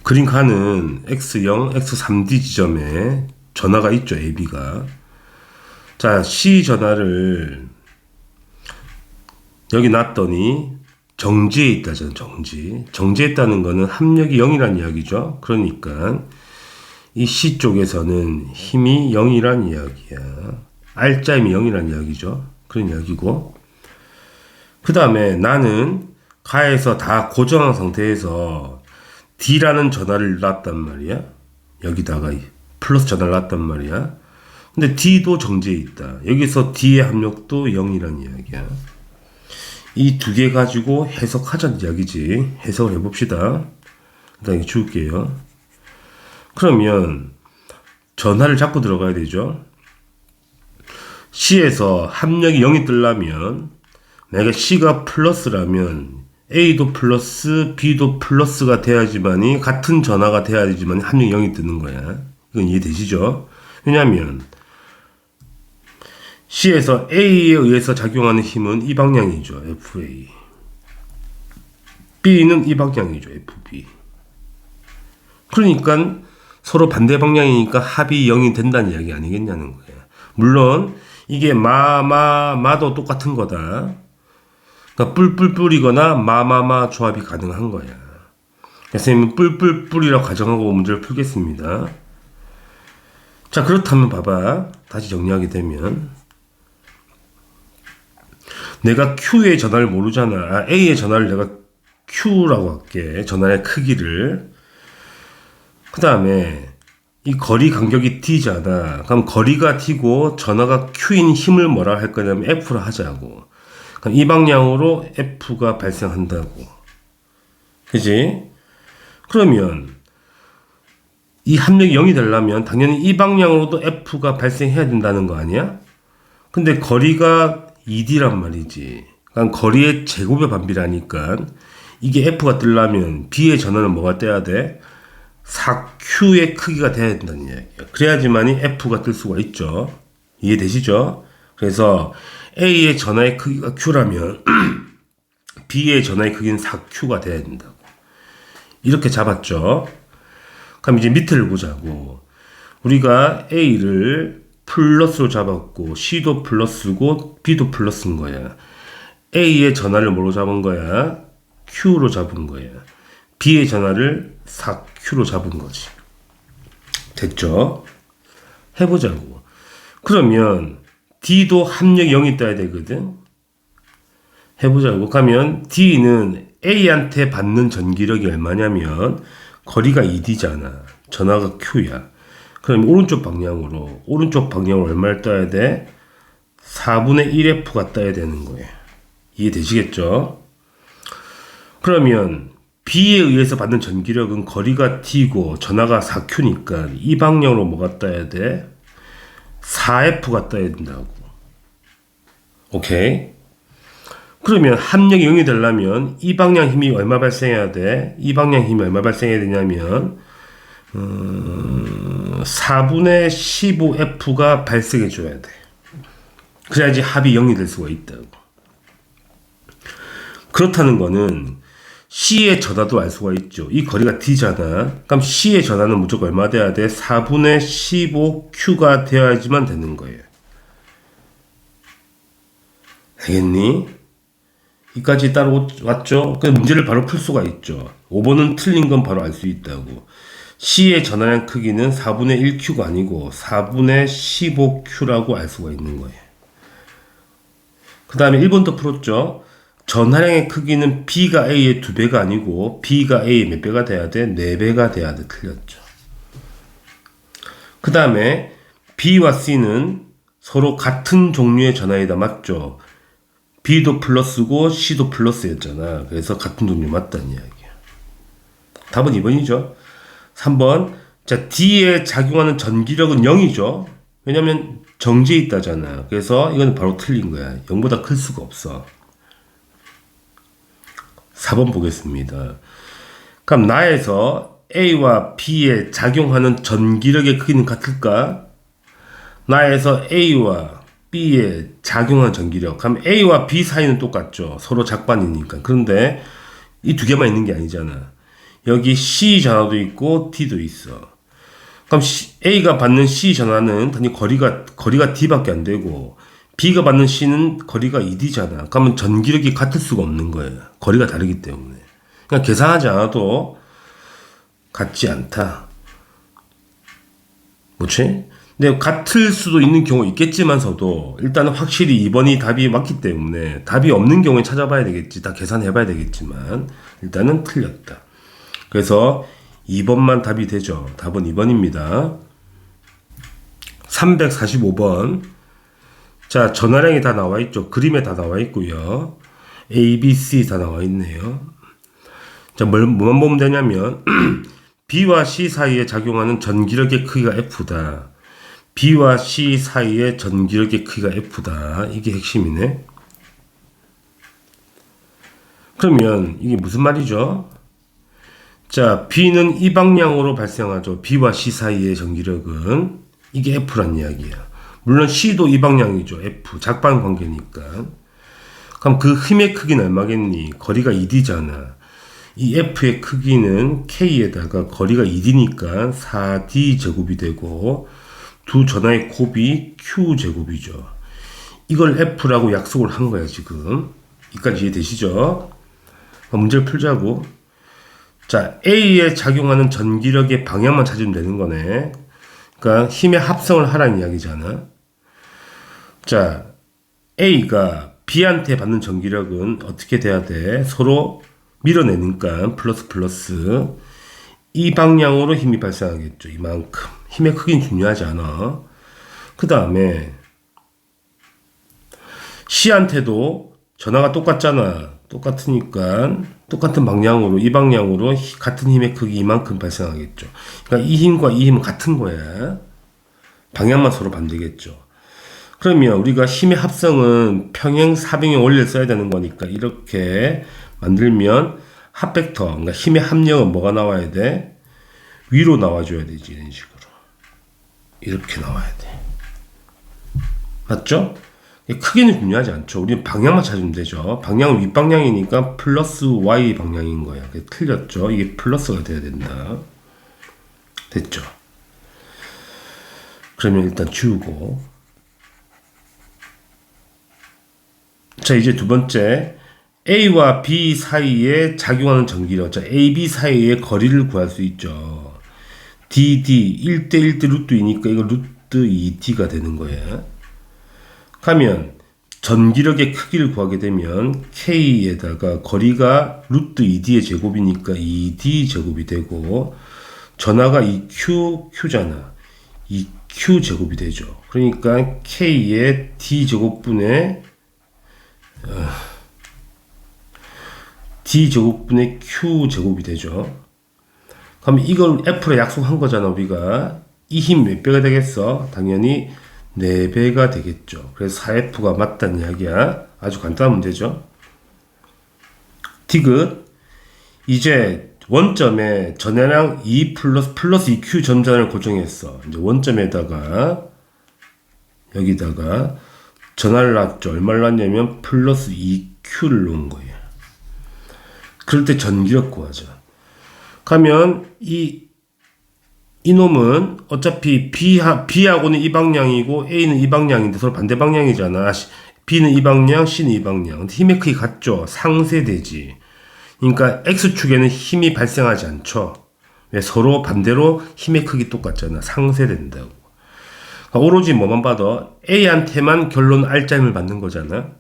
그림 가는 X0, X3D 지점에 전화가 있죠. AB가. 자, C 전화를 여기 놨더니 정지에 있다잖아. 정지에 있다는 거는 합력이 0이란 이야기죠. 그러니까 이 C 쪽에서는 힘이 0이란 이야기야. R자임이 0이란 이야기죠. 그런 이야기고. 그 다음에 나는 가에서 다 고정한 상태에서 D라는 전화를 놨단 말이야. 여기다가 플러스 전화를 놨단 말이야. 근데 D도 정지에 있다. 여기서 D의 합력도 0이란 이야기야. 이 두 개 가지고 해석하자는 이야기지. 해석을 해봅시다. 일단 이거 지울게요. 그러면 전하를 잡고 들어가야 되죠. C에서 합력이 0이 뜨려면 만약에 C가 플러스라면 A도 플러스 B도 플러스가 돼야지만이 같은 전하가 돼야지만 합력이 0이 뜨는 거야. 이건 이해되시죠? 왜냐하면 C에서 A에 의해서 작용하는 힘은 이 방향이죠. FA. B는 이 방향이죠. FB. 그러니까 서로 반대 방향이니까 합이 0이 된다는 이야기 아니겠냐는 거야. 물론 이게 마도 똑같은 거다. 그러니까 뿔뿔뿔이거나 마마마 조합이 가능한 거야. 선생님은 뿔뿔뿔이라고 가정하고 문제를 풀겠습니다. 자, 그렇다면 봐봐. 다시 정리하게 되면 내가 Q의 전하를 모르잖아. A의 전하를 내가 Q라고 할게. 전하의 크기를. 그 다음에 이 거리 간격이 D잖아. 그럼 거리가 D고 전하가 Q인 힘을 뭐라 할 거냐면 F라 하자고. 그럼 이 방향으로 F가 발생한다고. 그지? 그러면 이 합력이 0이 되려면 당연히 이 방향으로도 F가 발생해야 된다는 거 아니야? 근데 거리가 2D란 말이지. 그러니까 거리의 제곱의 반비라니까 이게 F가 뜨려면 B의 전하는 뭐가 떼야 돼? 4Q의 크기가 돼야 된다는 이야기야. 그래야지만이 F가 뜰 수가 있죠. 이해되시죠? 그래서 A의 전하의 크기가 Q라면 B의 전하의 크기는 4Q가 돼야 된다고. 이렇게 잡았죠. 그럼 이제 밑을 보자고. 우리가 A를 플러스로 잡았고 C도 플러스고 B도 플러스인 거야. A의 전하를 뭐로 잡은 거야? Q로 잡은 거야. B의 전하를 4Q로 잡은 거지. 됐죠? 해보자고. 그러면 D도 합력이 0이 떠야 되거든. 해보자고. 가면 D는 A한테 받는 전기력이 얼마냐면 거리가 2D잖아. 전하가 Q야. 그럼 오른쪽 방향으로 얼마를 떠야 돼? 4분의 1F가 떠야 되는 거예요. 이해되시겠죠? 그러면 B에 의해서 받는 전기력은 거리가 T고 전하가 4Q니까 이 방향으로 뭐가 떠야 돼? 4F가 떠야 된다고. 오케이? 그러면 합력이 0이 되려면 이 방향 힘이 얼마 발생해야 돼? 이 방향 힘이 얼마 발생해야 되냐면 4분의 15F가 발생해 줘야 돼. 그래야지 합이 0이 될 수가 있다고. 그렇다는 거는 C의 전하도 알 수가 있죠. 이 거리가 D잖아. 그럼 C의 전하는 무조건 얼마 돼야 돼? 4분의 15Q가 되어야지만 되는 거예요. 알겠니? 이까지 따라왔죠? 그 문제를 바로 풀 수가 있죠. 5번은 틀린 건 바로 알 수 있다고. C의 전하량 크기는 4분의 1Q가 아니고 4분의 15Q라고 알 수가 있는 거예요. 그 다음에 1번도 풀었죠. 전하량의 크기는 B가 A의 2배가 아니고 B가 A의 몇 배가 돼야 돼? 4배가 돼야 돼. 틀렸죠. 그 다음에 B와 C는 서로 같은 종류의 전하이다. 맞죠? B도 플러스고 C도 플러스였잖아. 그래서 같은 종류 맞다는 이야기야. 답은 2번이죠. 3번. 자, D에 작용하는 전기력은 0이죠. 왜냐면 정지에 있다잖아. 그래서 이건 바로 틀린 거야. 0보다 클 수가 없어. 4번 보겠습니다. 그럼 나에서 A와 B에 작용하는 전기력의 크기는 같을까? 나에서 A와 B에 작용한 전기력. 그럼 A와 B 사이는 똑같죠. 서로 작반이니까. 그런데 이 두 개만 있는 게 아니잖아. 여기 C 전하도 있고 D도 있어. 그럼 A가 받는 C 전하는 단위 거리가 D밖에 안 되고 B가 받는 C는 거리가 2D잖아. 그러면 전기력이 같을 수가 없는 거예요. 거리가 다르기 때문에. 그냥 계산하지 않아도 같지 않다. 뭐지? 근데 같을 수도 있는 경우 있겠지만서도 일단은 확실히 2번이 답이 맞기 때문에 답이 없는 경우에 찾아봐야 되겠지. 다 계산해봐야 되겠지만 일단은 틀렸다. 그래서 2번만 답이 되죠. 답은 2번입니다. 345번. 자, 전하량이 다 나와 있죠. 그림에 다 나와 있고요. A, B, C 다 나와 있네요. 자, 뭐만 보면 되냐면 B와 C 사이에 작용하는 전기력의 크기가 F다. B와 C 사이의 전기력의 크기가 F다. 이게 핵심이네. 그러면 이게 무슨 말이죠? 자, B는 이 방향으로 발생하죠. B와 C 사이의 전기력은 이게 F란 이야기야. 물론 C도 이 방향이죠. F, 작반 관계니까. 그럼 그 힘의 크기는 얼마겠니? 거리가 2D잖아. 이 F의 크기는 K에다가 거리가 2D니까 4D 제곱이 되고 두 전하의 곱이 Q 제곱이죠. 이걸 F라고 약속을 한 거야, 지금. 여기까지 이해되시죠? 문제를 풀자고. 자, A에 작용하는 전기력의 방향만 찾으면 되는 거네. 그러니까 힘의 합성을 하라는 이야기잖아. 자, A가 B한테 받는 전기력은 어떻게 돼야 돼? 서로 밀어내니까 플러스 플러스 이 방향으로 힘이 발생하겠죠. 이만큼. 힘의 크기는 중요하지 않아. 그 다음에 C한테도 전하가 똑같잖아. 똑같으니까 똑같은 방향으로 이 방향으로 같은 힘의 크기 이만큼 발생하겠죠. 그러니까 이 힘과 이 힘은 같은 거야. 방향만 서로 반대겠죠. 그러면 우리가 힘의 합성은 평행, 사변형 원리를 써야 되는 거니까 이렇게 만들면 합벡터, 그러니까 힘의 합력은 뭐가 나와야 돼? 위로 나와줘야 되지. 이런 식으로. 이렇게 나와야 돼. 맞죠? 크기는 중요하지 않죠. 우리는 방향만 찾으면 되죠. 방향은 윗방향이니까 플러스 Y 방향인 거야. 틀렸죠? 이게 플러스가 돼야 된다. 됐죠? 그러면 일단 지우고. 자, 이제 두 번째. A와 B 사이에 작용하는 전기력. 자, A, B 사이의 거리를 구할 수 있죠. DD 1대1대 루트 2니까 이거 루트 2D가 되는 거예요. 하면 전기력의 크기를 구하게 되면 K에다가 거리가 루트 2D의 제곱이니까 2D 제곱이 되고 전하가 2Q, Q잖아. 2Q 제곱이 되죠. 그러니까 K의 D 제곱분의 D 제곱분의 Q 제곱이 되죠. 그럼 이걸 F로 약속한 거잖아, 우리가. 이 힘 몇 배가 되겠어? 당연히 4배가 되겠죠. 그래서 4F가 맞다는 이야기야. 아주 간단한 문제죠. 디귿. 이제 원점에 전해량 2 플러스 2Q 전자를 고정했어. 이제 원점에다가 여기다가 전하를 놨죠. 얼마를 놨냐면 플러스 2Q를 놓은 거예요. 그럴 때 전기력 구하자. 그러면 이놈은 어차피 B하고는 이 방향이고 A는 이 방향인데 서로 반대 방향이잖아. B는 이 방향, C는 이 방향. 근데 힘의 크기 같죠? 상쇄되지. 그러니까 X축에는 힘이 발생하지 않죠. 왜? 서로 반대로 힘의 크기 똑같잖아. 상쇄된다고. 그러니까 오로지 뭐만 봐도 A한테만 결론 R자임을 받는 거잖아.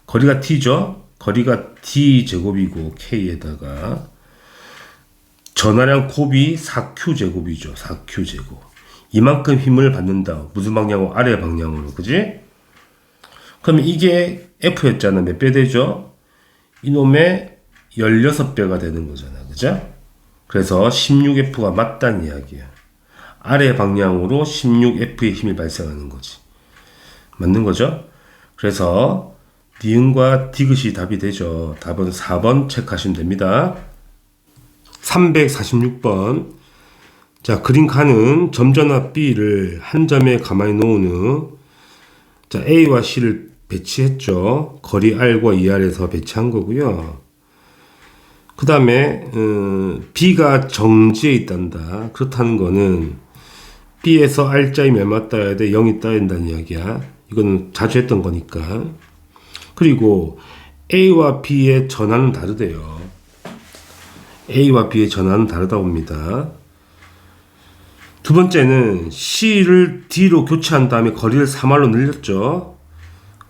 거리가 T죠? 거리가 D 제곱이고 K에다가 전하량 곱이 4Q 제곱이죠. 4Q 제곱. 이만큼 힘을 받는다. 무슨 방향으로? 아래 방향으로. 그지? 그러면 이게 F였잖아. 몇 배 되죠? 이놈의 16배가 되는 거잖아. 그죠? 그래서 16F가 맞다는 이야기야. 아래 방향으로 16F의 힘이 발생하는 거지. 맞는 거죠? 그래서 니은과 디귿이 답이 되죠. 답은 4번 체크하시면 됩니다. 346번. 자, 그린 칸은 점전화 B를 한 점에 가만히 놓은 후, 자, A와 C를 배치했죠. 거리 R과 2R에서 배치한 거고요. 그 다음에 B가 정지에 있단다. 그렇다는 거는 B에서 R자임이 얼마 따야 돼? 0이 따야 된다는 이야기야. 이거는 자주 했던 거니까. 그리고 A와 B의 전하는 다르대요. A와 B의 전하는 다르다 봅니다. 두 번째는 C를 D로 교체한 다음에 거리를 3R로 늘렸죠.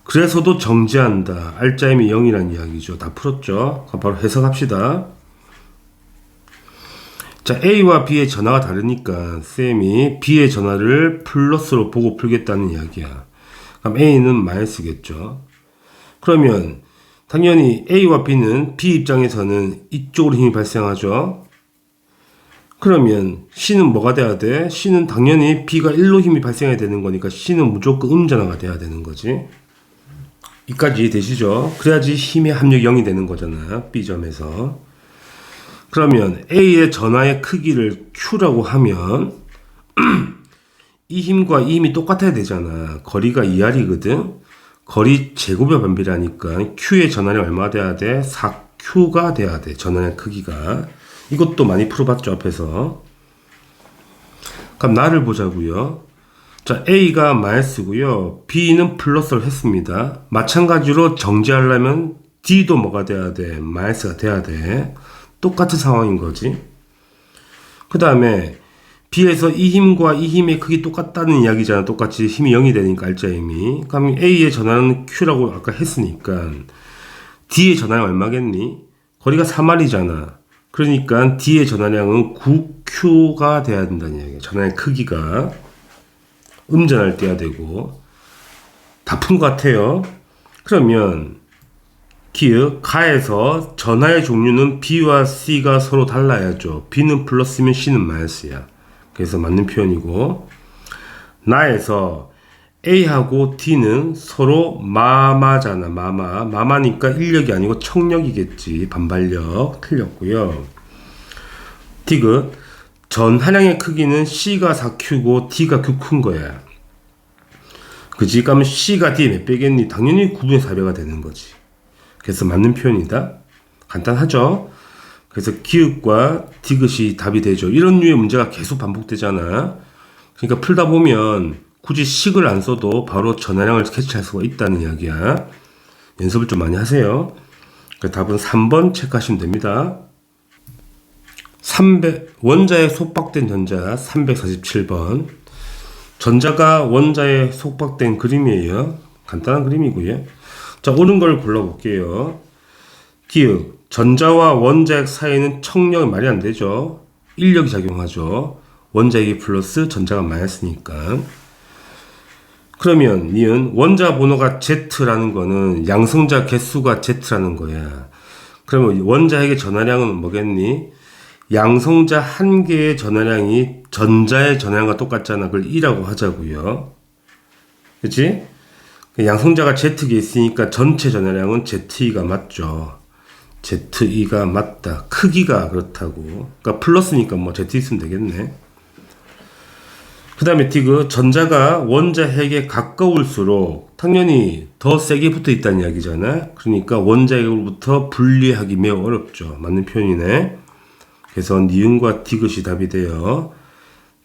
그래서도 정지한다. R자임이 0이라는 이야기죠. 다 풀었죠. 그럼 바로 해석합시다. 자, A와 B의 전하가 다르니까 쌤이 B의 전하를 플러스로 보고 풀겠다는 이야기야. 그럼 A는 마이너스겠죠. 그러면 당연히 A와 B는 B 입장에서는 이쪽으로 힘이 발생하죠. 그러면 C는 뭐가 돼야 돼? C는 당연히 B가 1로 힘이 발생해야 되는 거니까 C는 무조건 음전화가 돼야 되는 거지. 이까지 이해되시죠? 그래야지 힘의 합력이 0이 되는 거잖아. B점에서. 그러면 A의 전하의 크기를 Q라고 하면 이 힘과 이 힘이 똑같아야 되잖아. 거리가 2R이거든. 거리 제곱의 반비라니까 Q의 전하량이 얼마 돼야 돼? 4Q가 돼야 돼. 전하량 크기가. 이것도 많이 풀어봤죠, 앞에서. 그럼 나를 보자고요. 자, A가 마이너스고요. B는 플러스를 했습니다. 마찬가지로 정지하려면 D도 뭐가 돼야 돼? 마이너스가 돼야 돼. 똑같은 상황인 거지. 그 다음에 B에서 이 힘과 이 힘의 크기 똑같다는 이야기잖아. 똑같이 힘이 0이 되니까 알자 힘이. 그럼 A의 전하는 Q라고 아까 했으니까 D의 전하량 얼마겠니? 거리가 3R이잖아. 그러니까 D의 전하량은 9Q가 돼야 된다는 이야기야. 전하량 크기가 음전할 때야 되고. 다 푼 것 같아요. 그러면 기역 가에서 전하의 종류는 B와 C가 서로 달라야죠. B는 플러스면 C는 마이너스야. 그래서 맞는 표현이고, 나에서 A하고 D는 서로 마마잖아. 마마니까 인력이 아니고 청력이겠지. 반발력 틀렸고요. 디귿 전하량의 크기는 C가 4Q고 D가 Q 큰 거야. 그지? 그러면 C가 D에 몇 배겠니? 당연히 9분의 4배가 되는 거지. 그래서 맞는 표현이다. 간단하죠? 그래서 기역과 디귿이 답이 되죠. 이런 류의 문제가 계속 반복되잖아. 그러니까 풀다 보면 굳이 식을 안 써도 바로 전하량을 캐치할 수가 있다는 이야기야. 연습을 좀 많이 하세요. 답은 3번 체크하시면 됩니다. 원자에 속박된 전자 347번. 전자가 원자에 속박된 그림이에요. 간단한 그림이고요. 자, 옳은 걸 골라볼게요. 기역 전자와 원자핵 사이에는 청력이 말이 안 되죠. 인력이 작용하죠. 원자핵이 플러스 전자가 마이너스니까. 그러면 니은 원자 번호가 Z라는 거는 양성자 개수가 Z라는 거야. 그러면 원자핵의 전하량은 뭐겠니? 양성자 한 개의 전하량이 전자의 전하량과 똑같잖아. 그걸 2라고 하자고요. 그치? 양성자가 Z가 있으니까 전체 전하량은 ZE가 맞죠. ZE가 맞다. 크기가 그렇다고. 그러니까 플러스니까 뭐 Z 있으면 되겠네. 그 다음에 디귿 전자가 원자핵에 가까울수록 당연히 더 세게 붙어 있다는 이야기잖아. 그러니까 원자핵으로부터 분리하기 매우 어렵죠. 맞는 표현이네. 그래서 니은과 디귿이 답이 돼요.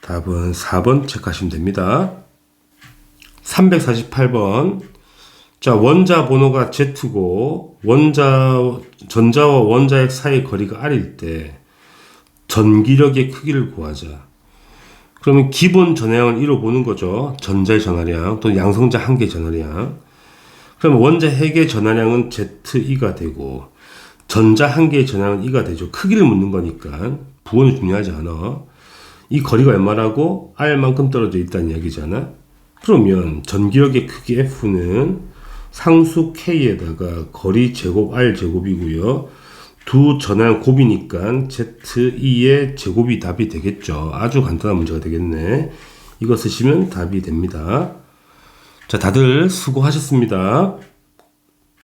답은 4번 체크하시면 됩니다. 348번. 자, 원자 번호가 Z고 전자와 원자핵 사이 거리가 R일 때 전기력의 크기를 구하자. 그러면 기본 전하량을 1로 보는 거죠. 전자의 전하량 또는 양성자 한 개의 전하량. 그러면 원자핵의 전하량은 ZE가 되고 전자 한 개의 전하량은 E가 되죠. 크기를 묻는 거니까 부호는 중요하지 않아. 이 거리가 얼마라고? R만큼 떨어져 있다는 이야기잖아. 그러면 전기력의 크기 F는 상수 K에다가 거리 제곱 R 제곱이고요. 두 전하량 곱이니까 ZE의 제곱이 답이 되겠죠. 아주 간단한 문제가 되겠네. 이거 쓰시면 답이 됩니다. 자, 다들 수고하셨습니다.